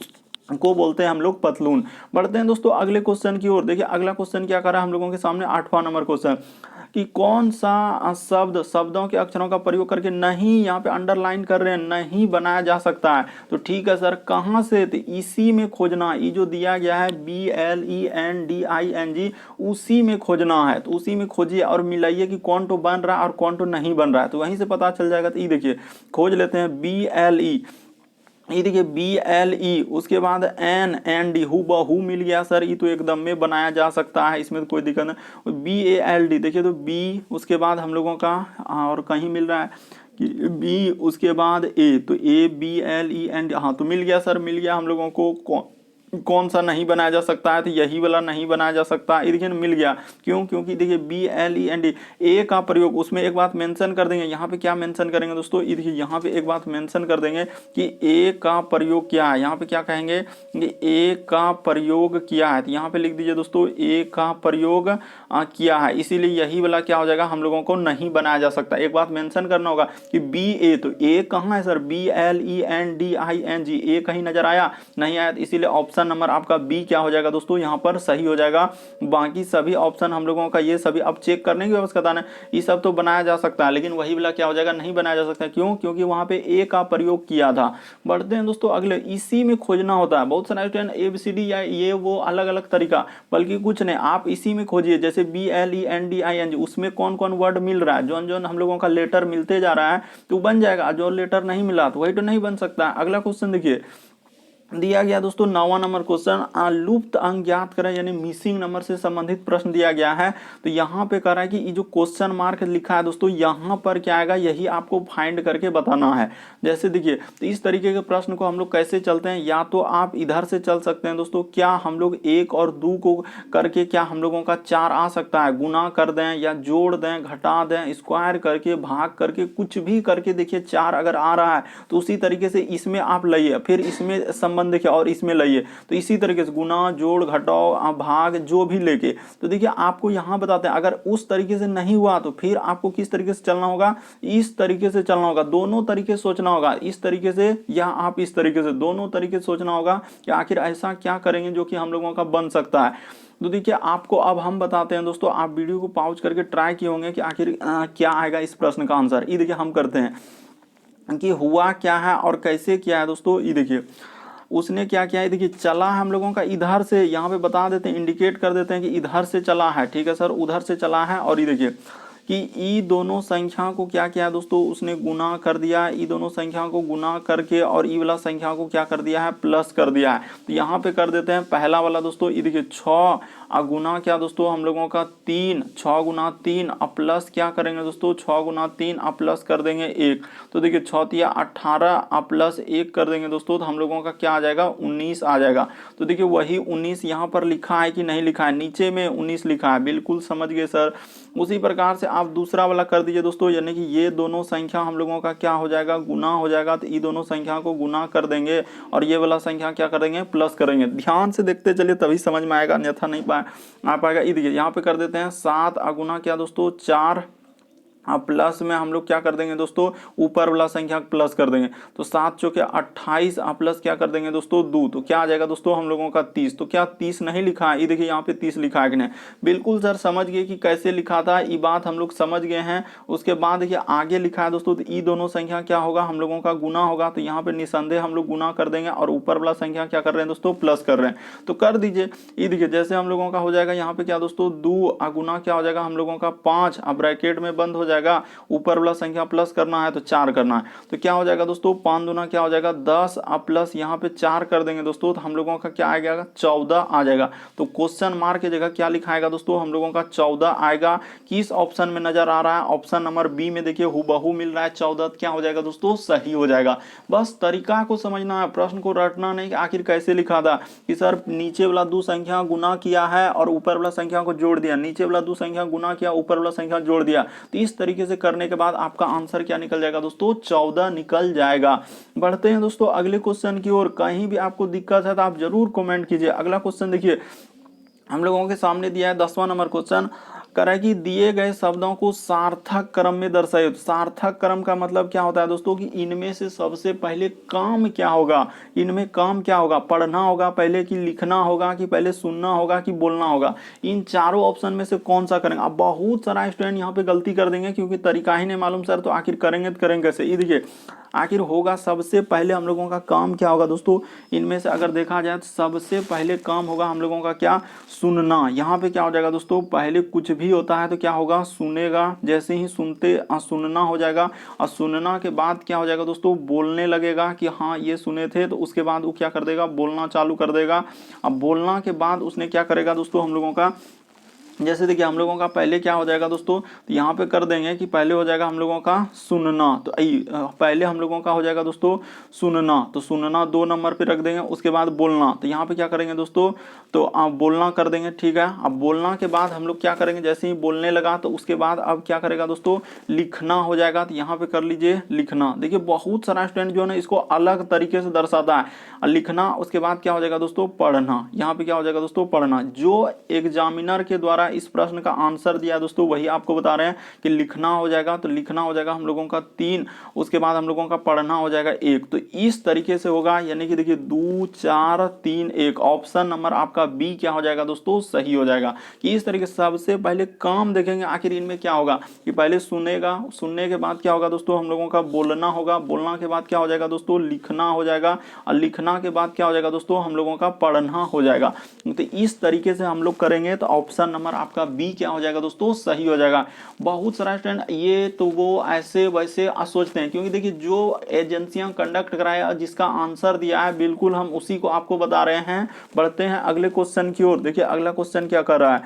को बोलते हैं हम लोग पतलून। बढ़ते हैं दोस्तों अगले क्वेश्चन की ओर। देखिए अगला क्वेश्चन क्या कर रहा है हम लोगों के सामने, 8वां नंबर क्वेश्चन, कि कौन सा शब्दों के अक्षरों का प्रयोग करके नहीं, यहाँ पे अंडरलाइन कर रहे हैं, नहीं बनाया जा सकता है। तो ठीक है सर, कहाँ से, तो इसी में खोजना। ये जो दिया गया है BLENDING, उसी में खोजना है। तो उसी में खोजिए और मिलाइए कि कौन तो बन रहा है और कौन तो नहीं बन रहा है, तो वहीं से पता चल जाएगा। तो ये देखिए खोज लेते हैं, BLE, ये देखिए BLE, उसके बाद NND, हूबहू मिल गया सर, ये तो एकदम में बनाया जा सकता है, इसमें तो कोई दिक्कत नहीं। BALD देखिए, तो B उसके बाद हम लोगों का और कहीं मिल रहा है कि B उसके बाद A, तो ABLEND, हाँ तो मिल गया सर, मिल गया हम लोगों को कौन सा नहीं बनाया जा सकता है, तो यही वाला नहीं बनाया जा सकता। ये देखिए मिल गया, क्यों? क्योंकि देखिए BLEND ए का प्रयोग, उसमें एक बात मेंशन कर देंगे। यहाँ पे क्या मेंशन करेंगे दोस्तों? ये देखिए यहाँ पे एक बात मेंशन कर देंगे कि ए का प्रयोग क्या है। यहाँ पे क्या कहेंगे कि ए का प्रयोग किया है, तो यहाँ पे लिख दीजिए दोस्तों ए का प्रयोग किया है, इसीलिए यही वाला क्या हो जाएगा, हम लोगों को नहीं बनाया जा सकता। एक बात मेंशन करना होगा कि BA, तो ए कहाँ है सर? BLENDING, ए कहीं नजर आया? नहीं आया, इसीलिए ऑप्शन नंबर आपका बी क्या हो जाएगा दोस्तों, यहाँ पर सही हो जाएगा। बाकी सभी ऑप्शन हम लोगों का ये सभी अब चेक करने की व्यवस्था है, ये सब तो बनाया जा सकता है, लेकिन वही वाला क्या हो जाएगा, नहीं बनाया जा सकता। क्यों? क्योंकि वहां पे ए का प्रयोग किया था। बढ़ते हैं दोस्तों अगले, इसी में खोजना होता है। बहुत सारे स्टूडेंट ABCD या ये वो अलग अलग तरीका, बल्कि कुछ नहीं, आप इसी में खोजिए। जैसे BLENDING, उसमें कौन कौन वर्ड मिल रहा है, जौन जौन हम लोगों का लेटर मिलते जा रहा है तो बन जाएगा। जो लेटर नहीं मिला तो वही तो नहीं बन सकता। अगला क्वेश्चन देखिए दिया गया दोस्तों 9वां नंबर क्वेश्चन, लुप्त अंक ज्ञात करें, यानी मिसिंग नंबर से संबंधित प्रश्न दिया गया है। तो यहाँ पे कह रहा है कि ये जो क्वेश्चन मार्क लिखा है दोस्तों, यहाँ पर क्या आएगा, यही आपको फाइंड करके बताना है। जैसे देखिए, तो इस तरीके के प्रश्न को हम लोग कैसे चलते हैं, या तो आप इधर से चल सकते हैं दोस्तों, क्या हम लोग 1 और 2 को करके क्या हम लोगों का 4 आ सकता है, गुना कर दें या जोड़ दें, घटा दें, स्क्वायर करके, भाग करके, कुछ भी करके देखिए 4 अगर आ रहा है तो उसी तरीके से इसमें आप लाइए, फिर इसमें देखिए और इसमें लाइए, तो इसी तरीके से गुना, जोड़, घटाओ, भाग जो भी लेके, तो देखिए आपको यहां बताते हैं। अगर उस तरीके से नहीं हुआ तो फिर आपको किस तरीके से चलना होगा, इस तरीके से चलना होगा। दोनों तरीके से सोचना होगा, इस तरीके से या आप इस तरीके से, दोनों तरीके से सोचना होगा कि आखिर ऐसा क्या करेंगे जो कि हम लोगों का बन सकता है। तो देखिए आपको अब हम बताते हैं दोस्तों, आप वीडियो को पॉज करके ट्राई किए होंगे कि आखिर क्या आएगा इस प्रश्न का आंसर। ये देखिए हम करते हैं कि हुआ क्या है और कैसे किया है दोस्तों। ये देखिए उसने क्या किया है, देखिए चला है हम लोगों का इधर से, यहाँ पे बता देते हैं, इंडिकेट कर देते हैं कि इधर से चला है, ठीक है सर, उधर से चला है। और ये देखिए कि ई दोनों संख्या को क्या किया है दोस्तों, उसने गुना कर दिया है। ई दोनों संख्या को गुना करके और ई वाला संख्या को क्या कर दिया है, प्लस कर दिया है। तो यहाँ पे कर देते हैं पहला वाला दोस्तों, ये देखिए 6 गुना क्या दोस्तों हम लोगों का 3, 6 गुना 3 प्लस क्या करेंगे दोस्तों, 6 गुना 3 प्लस कर देंगे 1। तो देखिए 6 तिया 18 प्लस 1 कर देंगे दोस्तों, तो हम लोगों का क्या आ जाएगा, 19 आ जाएगा। तो देखिए वही 19 यहाँ पर लिखा है कि नहीं लिखा है, नीचे में 19 लिखा है, बिल्कुल समझ गए सर। उसी प्रकार से आप दूसरा वाला कर दीजिए दोस्तों, यानी कि ये दोनों संख्या हम लोगों का क्या हो जाएगा, गुना हो जाएगा। तो ये दोनों संख्या को गुना कर देंगे और ये वाला संख्या क्या करेंगे, प्लस करेंगे। ध्यान से देखते चलिए तभी समझ में आएगा, अन्यथा नहीं आ पाएगा। ये देखिए यहाँ पे कर देते हैं 7 गुना क्या दोस्तों 4, प्लस में हम लोग क्या कर देंगे दोस्तों, ऊपर वाला संख्या प्लस कर देंगे। तो 7 चौके 28 प्लस क्या कर देंगे दोस्तों 2, तो क्या आ जाएगा दोस्तों हम लोगों का 30। तो क्या 30 नहीं लिखा है, ये देखिए यहाँ पे 30 लिखा है कि नहीं, बिल्कुल सर समझ गए कि कैसे लिखा था, ये बात हम लोग समझ गए हैं। उसके बाद देखिए आगे लिखा है दोस्तों, तो ये दोनों संख्या क्या होगा, हम लोगों का गुना होगा। तो यहाँ पे निसंदेह हम लोग गुना कर देंगे और ऊपर वाला संख्या क्या कर रहे हैं दोस्तों, प्लस कर रहे हैं। तो कर दीजिए, ये देखिए जैसे हम लोगों का हो जाएगा यहाँ पे क्या दोस्तों 2 गुना क्या हो जाएगा हम लोगों का 5, ब्रैकेट में बंद हो जाएगा, ऊपर वाला संख्या प्लस करना है तो 4 करना है। तो क्या हो जाएगा दोस्तों 5 दूना क्या हो जाएगा 10 प्लस यहाँ पे 4 कर देंगे दोस्तों, तो हम लोगों का क्या आएगा 14 आ जाएगा। तो क्वेश्चन मार्क की जगह क्या लिखाएगा दोस्तों, हम लोगों का 14 आएगा। किस ऑप्शन में नजर आ रहा है, ऑप्शन नंबर बी में देखिए हुबहू मिल रहा है 14, क्या हो जाएगा दोस्तों, सही हो जाएगा। बस तरीका को समझना है, प्रश्न को रटना नहीं कि आखिर कैसे लिखा था, कि सर नीचे वाला 2 संख्या गुना किया है और ऊपर वाला संख्या को जोड़ दिया, नीचे वाला 2 संख्या गुना किया, ऊपर वाला संख्या जोड़ दिया। तो इस तरीके से करने के बाद आपका आंसर क्या निकल जाएगा दोस्तों, 14 निकल जाएगा। बढ़ते हैं दोस्तों अगले क्वेश्चन की ओर। कहीं भी आपको दिक्कत है तो आप जरूर कमेंट कीजिए। अगला क्वेश्चन देखिए हम लोगों के सामने दिया है 10वां नंबर क्वेश्चन, करें कि दिए गए शब्दों को सार्थक क्रम में दर्शाइए। तो सार्थक क्रम का मतलब क्या होता है दोस्तों, कि इनमें से सबसे पहले काम क्या होगा, इनमें काम क्या होगा, पढ़ना होगा पहले कि लिखना होगा कि पहले सुनना होगा कि बोलना होगा, इन चारों ऑप्शन में से कौन सा करेंगे। अब बहुत सारा स्टूडेंट यहाँ पे गलती कर देंगे क्योंकि तरीका ही नहीं मालूम सर, तो आखिर करेंगे तो करेंगे कैसे। ये देखिए आखिर होगा सबसे पहले हम लोगों का काम क्या होगा दोस्तों, इनमें से अगर देखा जाए तो सबसे पहले काम होगा हम लोगों का क्या, सुनना। यहाँ पे क्या हो जाएगा दोस्तों, पहले कुछ भी होता है तो क्या होगा, सुनेगा, जैसे ही सुनते सुनना हो जाएगा, और सुनना के बाद क्या हो जाएगा दोस्तों, बोलने लगेगा कि हाँ ये सुने थे, तो उसके बाद वो क्या कर देगा, बोलना चालू कर देगा। अब बोलना के बाद उसने क्या करेगा दोस्तों, हम लोगों का जैसे देखिए हम लोगों का पहले क्या हो जाएगा दोस्तों, तो यहाँ पे कर देंगे कि पहले हो जाएगा हम लोगों का सुनना, तो पहले हम लोगों का हो जाएगा दोस्तों सुनना, तो सुनना 2 नंबर पे रख देंगे। उसके बाद बोलना, तो यहाँ पे क्या करेंगे दोस्तों, तो आप बोलना कर देंगे, ठीक है। अब बोलना के बाद हम लोग क्या करेंगे, जैसे ही बोलने लगा तो उसके बाद अब क्या करेगा दोस्तों, लिखना हो जाएगा, तो यहाँ पे कर लीजिए लिखना। देखिए बहुत सारा स्टूडेंट जो है ना इसको अलग तरीके से दर्शाता है, लिखना। उसके बाद क्या हो जाएगा दोस्तों, पढ़ना। यहाँ पे क्या हो जाएगा दोस्तों, पढ़ना। जो एग्जामिनर के द्वारा इस प्रश्न का आंसर दिया दोस्तों वही आपको बता रहे हैं कि लिखना हो जाएगा, तो लिखना हो जाएगा हम लोगों का 3, उसके बाद हम लोगों का पढ़ना हो जाएगा 1। तो इस तरीके से होगा, यानी कि देखिए 2 4 3 1, ऑप्शन नंबर आपका बी क्या हो जाएगा दोस्तों, सही हो जाएगा। कि इस तरीके से सबसे पहले काम देखेंगे आखिर इनमें क्या होगा, कि पहले सुनेगा, सुनने के बाद क्या होगा दोस्तों, हम लोगों का बोलना होगा, बोलना के बाद क्या हो जाएगा दोस्तों, लिखना हो जाएगा, और लिखना के बाद क्या हो जाएगा दोस्तों, हम लोगों का पढ़ना हो जाएगा। तो इस तरीके से हम लोग करेंगे तो ऑप्शन नंबर आपका बी क्या हो जाएगा दोस्तों, सही हो जाएगा। बहुत सारा स्टूडेंट ये तो वो ऐसे वैसे सोचते हैं, क्योंकि देखिए जो एजेंसियां कंडक्ट कराया जिसका आंसर दिया है बिल्कुल हम उसी को आपको बता रहे हैं। बढ़ते हैं अगले क्वेश्चन की ओर। देखिए अगला क्वेश्चन क्या कर रहा है,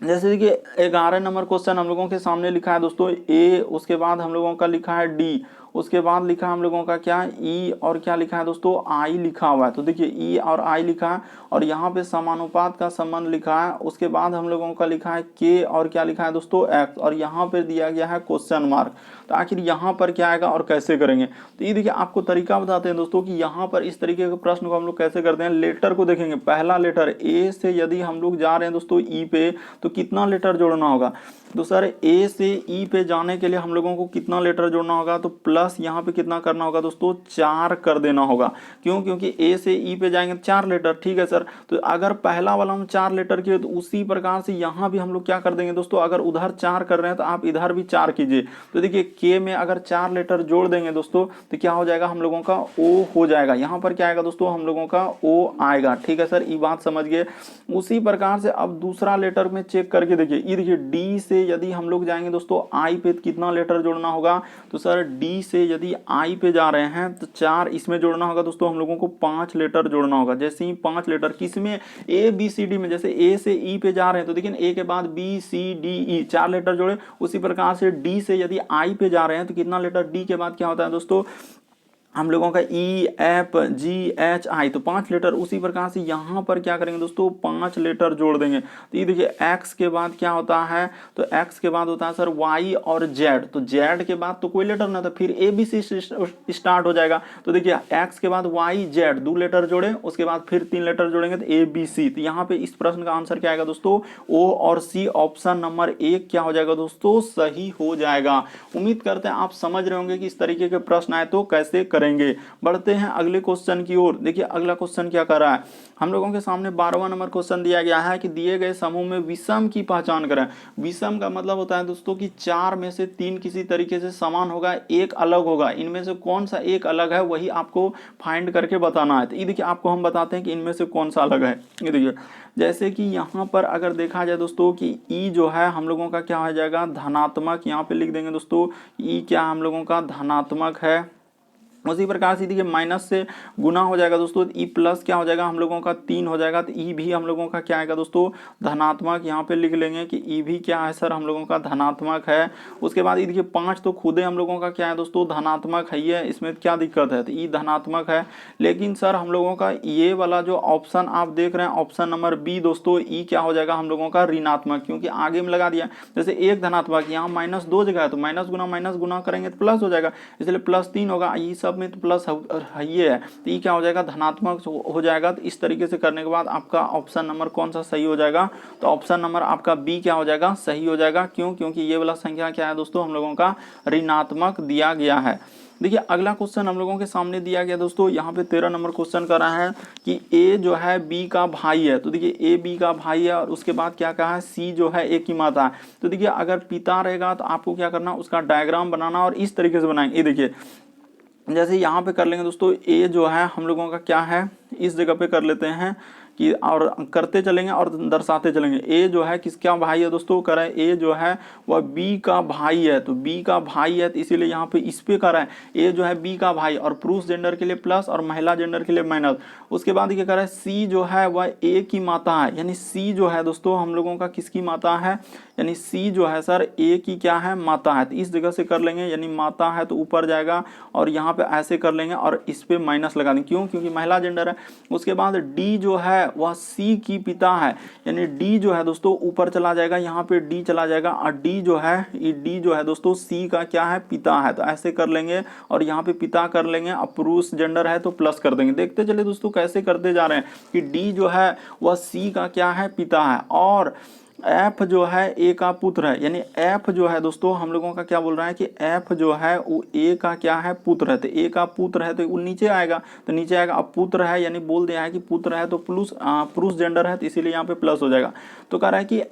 जैसे देखिए 11 नंबर क्वेश्चन हम लोगों के सामने लिखा है दोस्तों ए, उसके बाद हम लोगों का लिखा है डी, उसके बाद लिखा हम लोगों का क्या, ई, और क्या लिखा है दोस्तों, आई लिखा हुआ है। तो देखिए ई और आई लिखा है, और यहाँ पे समानुपात का संबंध लिखा है। उसके बाद हम लोगों का लिखा है के, और क्या लिखा है दोस्तों, एक्स, और यहाँ पे दिया गया है क्वेश्चन मार्क। तो आखिर यहाँ पर क्या आएगा और कैसे करेंगे, तो ये देखिए आपको तरीका बताते हैं दोस्तों कि यहाँ पर इस तरीके के प्रश्न को हम लोग कैसे करते हैं। लेटर को देखेंगे, पहला लेटर ए से यदि हम लोग जा रहे हैं दोस्तों ई पे, तो कितना लेटर जोड़ना होगा, तो सर ए से ई पे जाने के लिए हम लोगों को कितना लेटर जोड़ना होगा, तो प्लस यहाँ पे कितना करना होगा दोस्तों, 4 कर देना होगा। क्यों, क्योंकि ए से ई पे जाएंगे 4 लेटर, ठीक है सर। तो अगर पहला वाला हम 4 लेटर किए तो उसी प्रकार से यहाँ भी हम लोग क्या कर देंगे दोस्तों, अगर उधर 4 कर रहे हैं तो आप इधर भी 4 कीजिए। तो देखिए के में अगर 4 लेटर जोड़ देंगे दोस्तों तो क्या हो जाएगा, हम लोगों का ओ हो जाएगा। यहाँ पर क्या आएगा दोस्तों, हम लोगों का ओ आएगा, ठीक है सर, ये बात समझ गए। उसी प्रकार से अब दूसरा लेटर में चेक करके देखिए, ये देखिए डी से यदि हम लोग जाएंगे दोस्तों आई पे कितना लेटर जोड़ना होगा, तो सर डी से यदि आई पे जा रहे हैं तो 4 इसमें जोड़ना होगा दोस्तों, हम लोगों को 5 लेटर जोड़ना होगा। जैसे ही 5 लेटर किसमें, ए बी सी डी में, जैसे ए से ई पे जा रहे हैं तो देखिए ए के बाद B C D E 4 letter जोड़े। उसी प्रकार से डी से यदि आई पे जा रहे हैं तो कितना लेटर, डी के बाद क्या होता है दोस्तों, हम लोगों का E F G H I, तो 5 लेटर। उसी प्रकार से यहाँ पर क्या करेंगे दोस्तों, 5 लेटर जोड़ देंगे। तो ये देखिए एक्स के बाद क्या होता है, तो एक्स के बाद होता है सर वाई और जेड, तो जेड के बाद तो कोई लेटर ना था, फिर ए बी सी स्टार्ट हो जाएगा। तो देखिए एक्स के बाद वाई जेड 2 लेटर जोड़े, उसके बाद फिर 3 लेटर जोड़ेंगे तो ए बी सी। तो यहाँ पे इस प्रश्न का आंसर क्या आएगा दोस्तों, ओ और सी, ऑप्शन नंबर 1 क्या हो जाएगा दोस्तों, सही हो जाएगा। उम्मीद करते हैं आप समझ रहे होंगे कि इस तरीके के प्रश्न आए तो कैसे करेंगे। बढ़ते हैं अगले क्वेश्चन की ओर। देखिए अगला क्वेश्चन क्या कर रहा है, हम लोगों के सामने 12वां नंबर क्वेश्चन दिया गया है कि दिए गए समूह में विषम की पहचान करें। विषम का मतलब होता है दोस्तों कि 4 में से 3 किसी तरीके से समान होगा, एक अलग होगा, इनमें से कौन सा एक अलग है वही आपको फाइंड करके बताना है। तो ये देखिए आपको हम बताते हैं कि इनमें से कौन सा अलग है। ये देखिए जैसे कि यहाँ पर अगर देखा जाए दोस्तों कि ई जो है हम लोगों का क्या हो जाएगा, धनात्मक, यहाँ पे लिख देंगे दोस्तों ई क्या हम लोगों का धनात्मक है। उसी प्रकार से देखिए माइनस से गुना हो जाएगा दोस्तों, ई प्लस क्या हो जाएगा हम लोगों का 3 हो जाएगा। तो ई भी हम लोगों का क्या आएगा दोस्तों, धनात्मक। यहाँ पे लिख लेंगे कि ई भी क्या है सर, हम लोगों का धनात्मक है। उसके बाद ये देखिए 5 तो खुदे हम लोगों का क्या है दोस्तों, धनात्मक है, ये इसमें क्या दिक्कत है, तो ई धनात्मक है। लेकिन सर हम लोगों का ये वाला जो ऑप्शन आप देख रहे हैं ऑप्शन नंबर बी दोस्तों, ई क्या हो जाएगा हम लोगों का ऋणात्मक, क्योंकि आगे में लगा दिया। जैसे एक धनात्मक, यहाँ माइनस 2 जगह है तो माइनस गुना करेंगे तो प्लस हो जाएगा, इसलिए प्लस 3 होगा। ये सब में तो प्लस ये है, तो ये क्या हो जाएगा, धनात्मक हो जाएगा। तो इस तरीके से करने के बाद आपका ऑप्शन नंबर कौन सा सही हो जाएगा, तो ऑप्शन नंबर आपका बी क्या हो जाएगा, सही हो जाएगा। क्यों, क्योंकि ये वाला संख्या क्या है दोस्तों, हम लोगों का ऋणात्मक दिया गया है। देखिए अगला क्वेश्चन हम लोगों के सामने दिया गया दोस्तों, यहाँ पे 13 नंबर क्वेश्चन कर रहा है कि ए जो है बी का भाई है। तो देखिए ए बी का भाई है, और उसके बाद क्या कहा है, सी जो है ए की माता है। तो देखिए अगर पिता रहेगा तो आपको क्या करना, उसका डायग्राम बनाना, और इस तरीके से बनाएंगे। ये देखिए जैसे यहाँ पे कर लेंगे दोस्तों, ए जो है हम लोगों का क्या है, इस जगह पे कर लेते हैं कि और करते चलेंगे और दर्शाते चलेंगे। ए जो है किसका भाई है दोस्तों, कह रहे हैं ए जो है वह बी का भाई है, तो बी का भाई है तो इसीलिए यहाँ पे इस पे कर रहा है ए जो है बी का भाई, और पुरुष जेंडर के लिए प्लस और महिला जेंडर के लिए माइनस। उसके बाद क्या कर रहा है सी जो है वह ए की माता है, यानी सी जो है दोस्तों हम लोगों का किसकी माता है, यानी सी जो है सर ए की क्या है, माता है। तो इस जगह से कर लेंगे, यानी माता है तो ऊपर जाएगा और यहाँ पे ऐसे कर लेंगे और इस पे माइनस लगा देंगे, क्यों, क्योंकि महिला जेंडर है। उसके बाद डी जो है वह सी की पिता है, यानी डी जो है दोस्तों ऊपर चला जाएगा, यहाँ पे डी चला जाएगा और डी जो है दोस्तों सी का क्या है, पिता है। तो ऐसे कर लेंगे और यहाँ पे पिता कर लेंगे, अब पुरुष जेंडर है तो प्लस कर देंगे। देखते चले दोस्तों कैसे करते जा रहे हैं कि डी जो है वह सी का क्या है, पिता है, और एफ जो है ए का पुत्र है, यानी एफ जो है दोस्तों हम लोगों का क्या बोल रहा है कि एफ जो है वो ए का क्या है, पुत्र है। तो ए का पुत्र है तो वो नीचे आएगा, तो नीचे आएगा। अब पुत्र है यानी बोल दिया है कि पुत्र है तो पुरुष जेंडर है तो इसीलिए यहाँ पे प्लस हो जाएगा। तो कह रहा है कि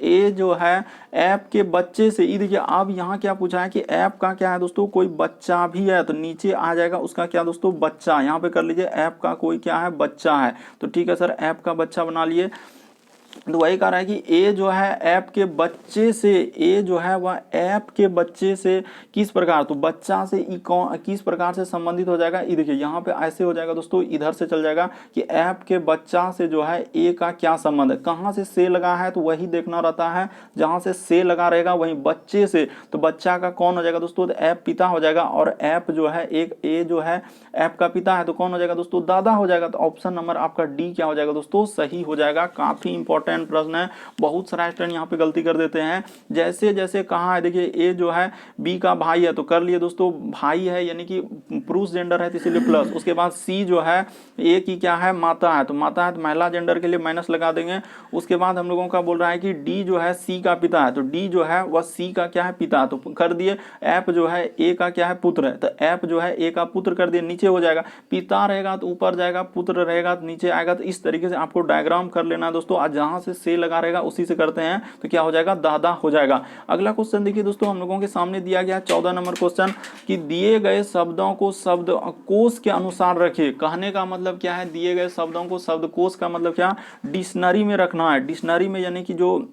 ए जो है एफ के बच्चे से, ये देखिए अब यहाँ क्या पूछा है कि एफ का क्या है दोस्तों, कोई बच्चा भी है, तो नीचे आ जाएगा उसका क्या दोस्तों, बच्चा। यहाँ पे कर लीजिए एफ का कोई क्या है, बच्चा है। तो ठीक है सर, एफ का बच्चा बना लिए। तो वही कह रहा है कि ए जो है एफ के बच्चे से, ए जो है वह एफ के बच्चे से किस प्रकार, तो बच्चा से किस प्रकार से संबंधित हो जाएगा। ये देखिए यहाँ पे ऐसे हो जाएगा दोस्तों, इधर से चल जाएगा कि एफ के बच्चा से जो है ए का क्या संबंध है, कहाँ से लगा है तो वही देखना रहता है, जहाँ से लगा रहेगा वहीं बच्चे से, तो बच्चा का कौन हो जाएगा दोस्तों, तो एफ पिता हो जाएगा, और एफ जो है ए जो है एफ का पिता है तो कौन हो जाएगा दोस्तों, दादा हो जाएगा। तो ऑप्शन नंबर आपका डी क्या हो जाएगा दोस्तों, सही हो जाएगा। काफी इंपॉर्टेंट प्रश्न है, बहुत सारा स्टूडेंट यहाँ पे गलती कर देते हैं। जैसे जैसे कहा है, देखिए ए जो है बी का भाई है तो कर लिए दोस्तों, भाई है यानी कि पुरुष जेंडर है तो इसीलिए प्लस। उसके बाद सी जो है ए की क्या है, माता है, तो माता है तो महिला जेंडर के लिए माइनस लगा देंगे। उसके बाद हम लोगों का बोल रहा है कि डी जो है सी का पिता है, तो डी जो है वह सी का क्या है, पिता, तो कर दिए। एफ जो है ए का क्या है, पुत्र है, तो एफ जो है ए का पुत्र कर दिए, नीचे हो जाएगा, पिता रहेगा तो ऊपर जाएगा, पुत्र रहेगा तो नीचे आएगा। तो इस तरीके से आपको डायग्राम कर लेना है दोस्तों, आज जहां से लगा रहेगा उसी से करते हैं तो क्या हो जाएगा, दादा हो जाएगा। अगला क्वेश्चन देखिए दोस्तों, हम लोगों के सामने दिया गया 14 नंबर क्वेश्चन कि दिए गए शब्दों को शब्दकोश के अनुसार रखिए। कहने का मतलब क्या है, दिए गए शब्दों को शब्दकोश का मतलब क्या, डिक्शनरी में रखना है। डिक्शनरी में यानी कि जो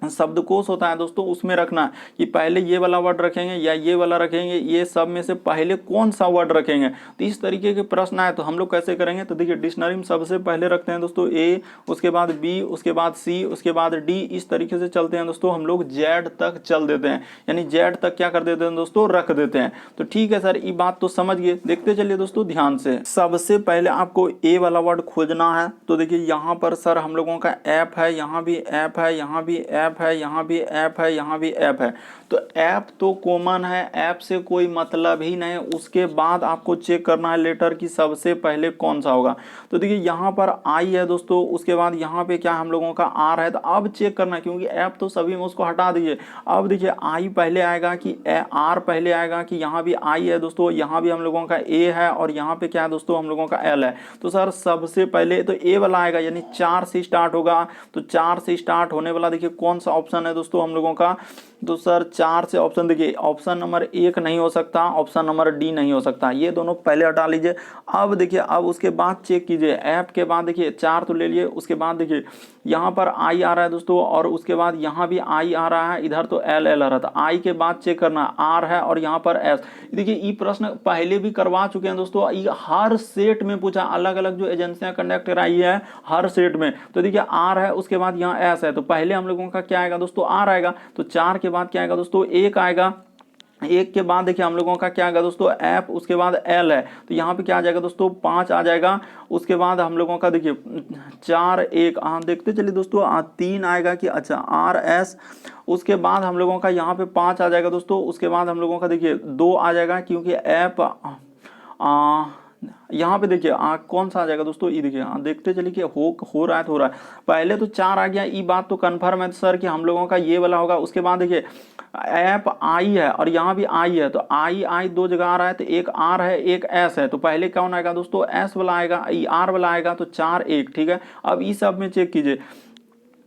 शब्दकोश होता है दोस्तों उसमें रखना है कि पहले ये वाला वर्ड रखेंगे या ये वाला रखेंगे, ये सब में से पहले कौन सा वर्ड रखेंगे। तो इस तरीके के प्रश्न आए तो हम लोग कैसे करेंगे, तो देखिए डिक्शनरी में सबसे पहले रखते हैं दोस्तों ए, उसके बाद बी, उसके बाद सी, उसके बाद डी, इस तरीके से चलते हैं दोस्तों। हम लोग जेड तक चल देते हैं, यानी जेड तक क्या कर देते हैं दोस्तों, रख देते हैं। तो ठीक है सर, ये बात तो समझ गए। देखते चलिए दोस्तों ध्यान से, सबसे पहले आपको ए वाला वर्ड खोजना है। तो देखिए यहाँ पर सर हम लोगों का ऐप है, यहाँ भी ऐप है, यहाँ भी ऐप है, यहाँ भी ऐप है, यहाँ भी ऐप है। तो ऐप तो कॉमन है, ऐप से कोई मतलब ही नहीं। उसके बाद आपको चेक करना है लेटर की सबसे पहले कौन सा होगा। तो देखिए यहाँ पर आई है दोस्तों, उसके बाद यहाँ पे क्या हम लोगों का आर है। तो अब चेक करना है क्योंकि ऐप तो सभी में, उसको हटा दीजिए। अब देखिए आई पहले आएगा कि आर पहले आएगा, कि यहाँ भी आई है दोस्तों, यहाँ भी हम लोगों का ए है और यहाँ पे क्या है दोस्तों हम लोगों का एल है। तो सर सबसे पहले तो ए वाला आएगा, यानी 4 से स्टार्ट होगा। तो 4 से स्टार्ट होने वाला देखिए कौन सा ऑप्शन है दोस्तों हम लोगों का, तो सर 4 से ऑप्शन देखिए, ऑप्शन नंबर 1 नहीं हो सकता, ऑप्शन नंबर डी नहीं हो सकता, ये दोनों पहले हटा लीजिए। अब देखिए, अब उसके बाद चेक कीजिए, ऐप के बाद देखिए 4 तो ले लिए, उसके बाद देखिए यहाँ पर आई आ रहा है दोस्तों, और उसके बाद यहाँ भी आई आ रहा है, इधर तो एल एल आ रहा था। आई के बाद चेक करना आर है और यहाँ पर एस। देखिए ये प्रश्न पहले भी करवा चुके हैं दोस्तों, ये हर सेट में पूछा, अलग अलग जो एजेंसियां कंडक्ट कराई है हर सेट में। तो देखिए आर है, उसके बाद यहाँ एस है, तो पहले हम लोगों का क्या आएगा दोस्तों, आर आएगा। तो 4 के बाद क्या आएगा दोस्तों, 1 आएगा। 1 के बाद देखिए हम लोगों का क्या आएगा दोस्तों, एफ, उसके बाद एल है, तो यहाँ पे क्या आ जाएगा दोस्तों, 5 आ जाएगा। उसके बाद हम लोगों का देखिए 4 1, देखते चलिए दोस्तों, 3 आएगा कि अच्छा आर एस। उसके बाद हम लोगों का यहाँ पे 5 आ जाएगा दोस्तों। उसके बाद हम लोगों का देखिए 2 आ जाएगा, क्योंकि एफ यहाँ पे देखिए कौन सा आ जाएगा दोस्तों, ये देखिए देखते चलिए कि हो रहा है तो हो रहा है। पहले तो 4 आ गया, ये बात तो कन्फर्म है सर कि हम लोगों का ये वाला होगा। उसके बाद देखिए ऐप आई है और यहाँ भी आई है, तो आई 2 जगह आ रहा है, तो एक आर है एक एस है। तो पहले कौन आएगा दोस्तों, एस वाला आएगा, आर वाला आएगा, तो 4 1, ठीक है। अब इस सब में चेक कीजिए,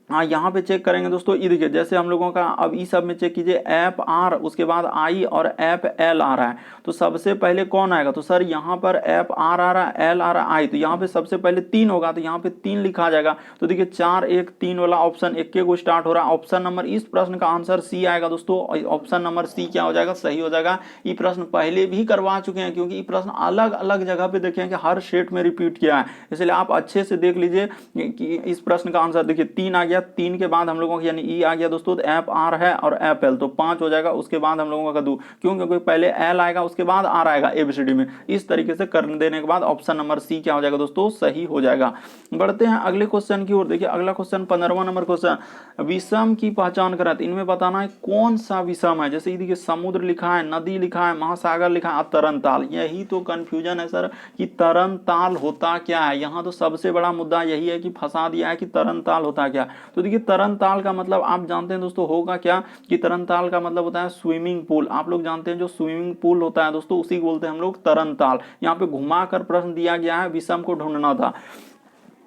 हाँ, यहाँ पे चेक करेंगे दोस्तों, ये देखिए जैसे हम लोगों का अब ई सब में चेक कीजिए, एफ आर उसके बाद आई और एफ एल आ रहा है, तो सबसे पहले कौन आएगा? तो सर यहाँ पर एफ आर आ रहा है, एल आ रहा है, आई, तो यहाँ पे सबसे पहले 3 होगा, तो यहाँ पे 3 लिखा जाएगा। तो देखिए 4 1 3 वाला ऑप्शन एक को स्टार्ट हो रहा है। ऑप्शन नंबर, इस प्रश्न का आंसर सी आएगा दोस्तों। ऑप्शन नंबर सी क्या हो जाएगा? सही हो जाएगा। ये प्रश्न पहले भी करवा चुके हैं, क्योंकि ये प्रश्न अलग अलग जगह पे देखे हैं कि हर सेट में रिपीट किया है, इसलिए आप अच्छे से देख लीजिए कि इस प्रश्न का आंसर देखिए 3 आ गया। 3 के बाद हम लोगों का यानी ई आ गया दोस्तों, एफ आर है और एफ एल, तो 5 हो जाएगा। उसके बाद हम लोगों का दो, क्यों? क्योंकि पहले एल आएगा उसके बाद आर आएगा एबीसीडी में। इस तरीके से कर देने के बाद ऑप्शन नंबर सी क्या हो जाएगा दोस्तों? सही हो जाएगा। बढ़ते हैं अगले क्वेश्चन की ओर। देखिए अगला क्वेश्चन 15वां नंबर क्वेश्चन, विषम की पहचान करें। इनमें बताना है कौन सा विषम है। जैसे देखिए समुद्र लिखा है, नदी लिखा है, महासागर लिखा है, तरन ताल। यही तो कंफ्यूजन है सर कि तरन ताल होता क्या है। यहाँ तो सबसे बड़ा मुद्दा यही है कि फंसा दिया है कि तरन ताल होता क्या। तो देखिए तरन ताल का मतलब आप जानते हैं दोस्तों होगा क्या, कि तरन ताल का मतलब होता है स्विमिंग पूल। आप लोग जानते हैं जो स्विमिंग पूल होता है दोस्तों, उसी को बोलते हैं हम लोग तरन ताल। यहाँ पे घुमाकर प्रश्न दिया गया है, विषम को ढूंढना था।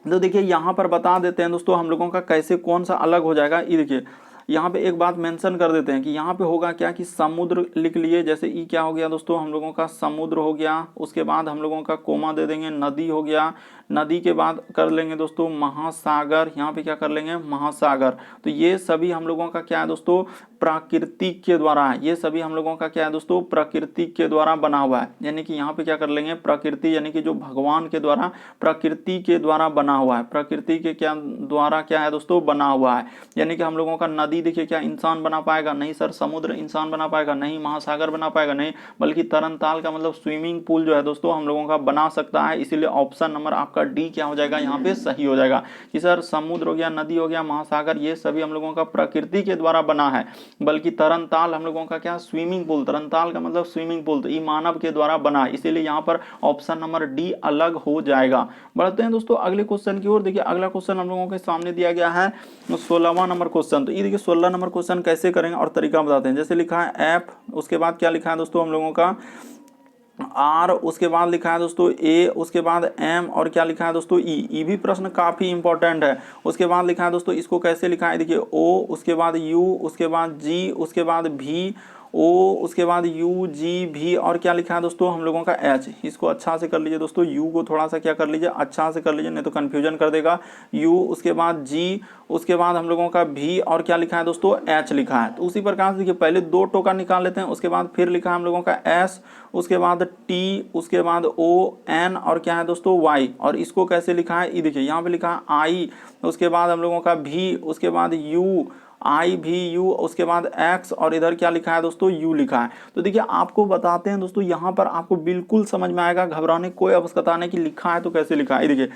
तो देखिए यहाँ पर बता देते हैं दोस्तों हम लोगों का कैसे कौन सा अलग हो जाएगा। ये देखिए यहाँ पे एक बात मेंशन कर देते हैं कि यहाँ पे होगा क्या, कि समुद्र लिख लिए। जैसे ई क्या हो गया दोस्तों, हम लोगों का समुद्र हो गया। उसके बाद हम लोगों का कोमा दे देंगे, नदी हो गया। नदी के बाद कर लेंगे दोस्तों महासागर। यहाँ पे क्या कर लेंगे? महासागर। तो ये सभी हम लोगों का क्या है दोस्तों? प्रकृति के द्वारा है। ये सभी हम लोगों का क्या है दोस्तों? प्रकृति के द्वारा बना हुआ है। यानी कि यहाँ पे क्या कर लेंगे? प्रकृति, यानी कि जो भगवान के द्वारा, प्रकृति के द्वारा बना हुआ है। प्रकृति के क्या द्वारा क्या है दोस्तों? बना हुआ है। यानी कि हम लोगों का नदी देखिए क्या इंसान बना पाएगा? नहीं सर। समुद्र इंसान बना पाएगा? नहीं। महासागर बना पाएगा? नहीं। बल्कि तरन ताल का मतलब स्विमिंग पूल जो है दोस्तों हम लोगों का बना सकता है। इसीलिए ऑप्शन नंबर आपका डी क्या हो जाएगा? यहाँ पे सही हो जाएगा कि सर समुद्र हो गया, नदी हो गया, महासागर, ये सभी हम लोगों का प्रकृति के द्वारा बना है। बल्कि तरन ताल हम लोगों का क्या? Swimming pool. तरन ताल का मतलब स्विमिंग पूल, तो ये मानव के द्वारा बना है। इसीलिए यहाँ पर ऑप्शन नंबर डी अलग हो जाएगा। बढ़ते हैं दोस्तों अगले क्वेश्चन की ओर। देखिए अगला क्वेश्चन हम लोगों के सामने दिया गया है 16वां नंबर क्वेश्चन। तो ये देखिए 16 नंबर क्वेश्चन कैसे करेंगे और तरीका बताते हैं। जैसे लिखा है एफ, उसके बाद क्या लिखा है दोस्तों हम लोगों का? आर, उसके बाद लिखा है दोस्तों ए, उसके बाद एम, और क्या लिखा है दोस्तों? ई। ई भी प्रश्न काफी इंपॉर्टेंट है। उसके बाद लिखा है दोस्तों, इसको कैसे लिखा है? देखिए ओ, उसके बाद यू, उसके बाद जी, उसके बाद भी, ओ, उसके बाद यू जी भी, और क्या लिखा है दोस्तों हम लोगों का? एच। इसको अच्छा से कर लीजिए दोस्तों, यू को थोड़ा सा क्या कर लीजिए? अच्छा से कर लीजिए, नहीं तो कंफ्यूजन कर देगा। यू, उसके बाद जी, उसके बाद हम लोगों का भी, और क्या लिखा है दोस्तों? एच लिखा है। तो उसी प्रकार से देखिए पहले 2 टोका निकाल लेते हैं। उसके बाद फिर लिखा है हम लोगों का एस, उसके बाद टी, उसके बाद ओ एन, और क्या है दोस्तों? वाई। और इसको कैसे लिखा है? ये देखिए यहाँ पे लिखा है आई, उसके बाद हम लोगों का भी, उसके बाद यू, आई भी यू, उसके बाद एक्स, और इधर क्या लिखा है दोस्तों? यू लिखा है। तो देखिए आपको बताते हैं दोस्तों, यहाँ पर आपको बिल्कुल समझ में आएगा, घबराने की कोई आवश्यकता नहीं कि लिखा है तो कैसे लिखा है। देखिए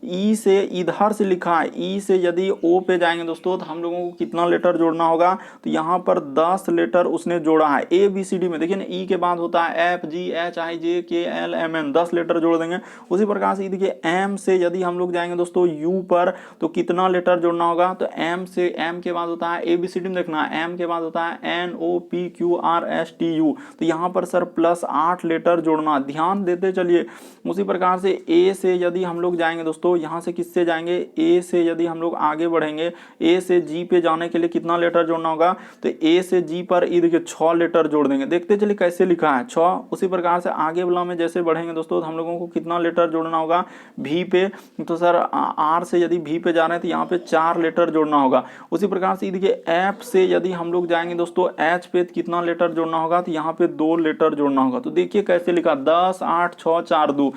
ई से इधर से लिखा है, ई से यदि ओ पे जाएंगे दोस्तों तो हम लोगों को कितना लेटर जोड़ना होगा? तो यहाँ पर 10 लेटर उसने जोड़ा है ए बी सी डी में। देखिए ना, ई के बाद होता है एफ जी एच आई जे के एल एम एन, 10 लेटर जोड़ देंगे। उसी प्रकार से देखिए एम से यदि हम लोग जाएंगे दोस्तों यू पर, तो कितना लेटर जोड़ना होगा? तो एम से, एम के बाद होता है ए बी सी डी में देखना है, एम के बाद होता है N O P Q R S T U. तो यहाँ पर सर +8 लेटर जोड़ना, ध्यान देते चलिए। उसी प्रकार से ए से यदि हम लोग जाएंगे दोस्तों, यहाँ से किससे जाएंगे? ए से यदि हम लोग आगे बढ़ेंगे, ए से जी पे जाने के लिए कितना लेटर जोड़ना होगा? तो ए से जी पर ये देखिए 6 लेटर जोड़ देंगे। देखते चलिए कैसे लिखा है 6। उसी प्रकार से आगे वाला में जैसे बढ़ेंगे दोस्तों तो हम लोगों को कितना लेटर जोड़ना होगा? भी पे। तो सर आर से यदि भी पे जा रहे हैं तो यहाँ पे 4 लेटर जोड़ना होगा। उसी प्रकार से देखिए एफ से यदि हम लोग जाएंगे दोस्तों एच पे कितना लेटर जोड़ना होगा? तो यहाँ पे 2 लेटर जोड़ना होगा। तो देखिए कैसे लिखा, 10 8 6 4 2,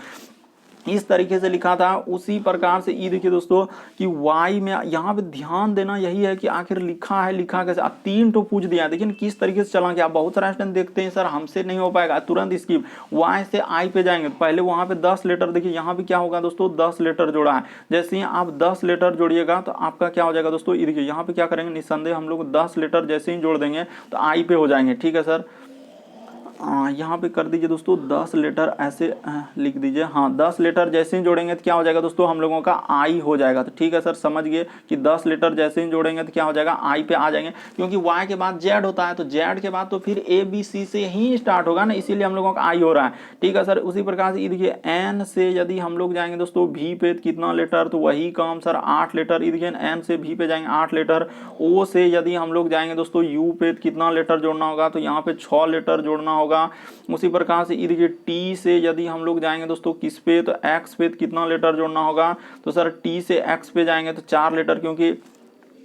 इस तरीके से लिखा था। उसी प्रकार से ये देखिए दोस्तों कि y में यहाँ पे ध्यान देना यही है कि आखिर लिखा है, लिखा कैसे। अब 3 तो पूछ दिया, देखिए किस तरीके से चला गया। आप बहुत सारा स्टूडेंट देखते हैं सर हमसे नहीं हो पाएगा, तुरंत स्किप। y से i पे जाएंगे, पहले वहां पे 10 लेटर, देखिए यहाँ पे क्या होगा दोस्तों? 10 लेटर जोड़ा है। जैसे ही आप 10 लेटर जोड़िएगा तो आपका क्या हो जाएगा दोस्तों? ये देखिए यहाँ पे क्या करेंगे, निस्संदेह हम लोग 10 लेटर जैसे ही जोड़ देंगे तो i पे हो जाएंगे। ठीक है सर। यहाँ पे कर दीजिए दोस्तों 10 लेटर ऐसे लिख दीजिए। हाँ 10 लेटर जैसे ही जोड़ेंगे तो क्या हो जाएगा दोस्तों, हम लोगों का आई हो जाएगा। तो ठीक है सर, समझ गए कि 10 लेटर जैसे ही जोड़ेंगे तो क्या हो जाएगा, आई पे आ जाएंगे, क्योंकि वाई के बाद जेड होता है, तो जेड के बाद तो फिर ए बी सी से ही स्टार्ट होगा ना, इसीलिए हम लोगों का आई हो रहा है। ठीक है सर, उसी प्रकार से देखिए एन से यदि हम लोग जाएंगे दोस्तों भी पे कितना लेटर, तो वही काम सर 8 लेटर। देखिए एन से भी पे जाएंगे 8 लेटर। ओ से यदि हम लोग जाएंगे दोस्तों यू पे कितना लेटर जोड़ना होगा, तो यहाँ पे 6 लेटर जोड़ना होगा। उसी प्रकार से देखिए टी से यदि हम लोग जाएंगे दोस्तों किस पे, तो एक्स पे कितना लेटर जोड़ना होगा, तो सर टी से एक्स पे जाएंगे तो 4 लेटर, क्योंकि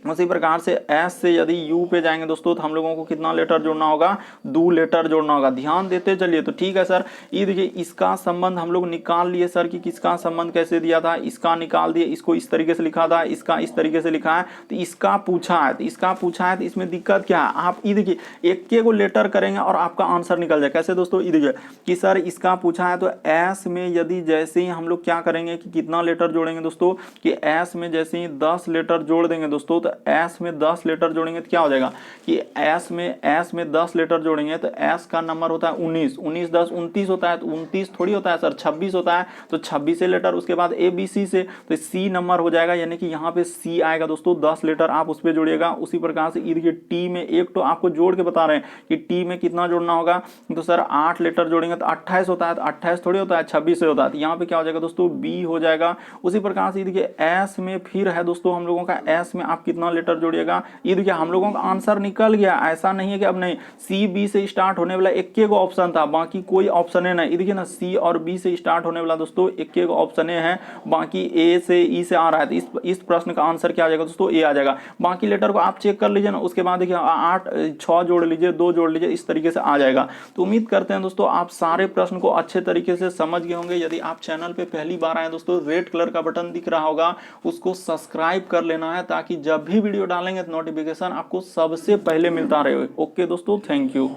उसी प्रकार से एस से यदि यू पे जाएंगे दोस्तों तो हम लोगों को कितना लेटर जोड़ना होगा, 2 लेटर जोड़ना होगा। ध्यान देते चलिए। तो ठीक है सर, ये देखिए इसका संबंध हम लोग निकाल लिए सर कि किसका संबंध कैसे दिया था, इसका निकाल दिए, इसको इस तरीके से लिखा था, इसका इस तरीके से लिखा है, तो इसका पूछा है, तो इसका पूछा है, तो इसमें दिक्कत क्या है, आप ये देखिए एक के को लेटर करेंगे और आपका आंसर निकल जाए। कैसे दोस्तों, ये देखिए कि सर इसका पूछा है, तो एस में यदि जैसे ही हम लोग क्या करेंगे कि कितना लेटर जोड़ेंगे दोस्तों, कि एस में जैसे ही 10 लेटर जोड़ देंगे दोस्तों, तो एस में 10 लेटर जोड़ेंगे तो क्या हो जाएगा कि एस में 10 लेटर जोड़ेंगे तो एस का नंबर होता है 19, 19 10 29 होता है, तो 29 थोड़ी होता है सर, 26 होता है, तो 26 से लेटर, उसके बाद ए बी सी से, तो सी नंबर हो जाएगा, यानी कि यहाँ पे सी आएगा दोस्तों, 10 लेटर आप उस पर जोड़िएगा। उसी प्रकार से देखिए टी में एक तो आपको जोड़ के बता रहे हैं कि टी में कितना जोड़ना होगा, तो सर 8 लेटर जोड़ेंगे तो 28 होता है, तो 28 थोड़ी होता है, 26 से होता है, तो यहाँ पे क्या हो जाएगा दोस्तों, बी हो जाएगा। उसी प्रकार से देखिए एस में फिर है दोस्तों हम लोगों का, एस में आप कितना लेटर जोड़िएगा, ये देखिए हम लोगों का आंसर निकल गया। ऐसा नहीं है कि अब नहीं, सी बी से स्टार्ट होने वाला एक को ऑप्शन था, बाकी कोई ऑप्शन है नहीं। ये देखिए ना, सी और बी से स्टार्ट होने वाला दोस्तों एक को ऑप्शन है, बाकी ए से ई से आ रहा है, तो इस प्रश्न का आंसर क्या आ जाएगा दोस्तों, ए आ जाएगा। बाकी लेटर को आप चेक कर लीजिए ना, उसके बाद देखिए 8 6 जोड़ लीजिए, 2 जोड़ लीजिए, इस तरीके से आ जाएगा। तो उम्मीद करते हैं दोस्तों आप सारे प्रश्न को अच्छे तरीके से समझ गए होंगे। यदि आप चैनल पे पहली बार आए दोस्तों, रेड कलर का बटन दिख रहा होगा, उसको सब्सक्राइब कर लेना है, ताकि जब भी वीडियो डालेंगे तो नोटिफिकेशन आपको सबसे पहले मिलता रहे। ओके दोस्तों, थैंक यू।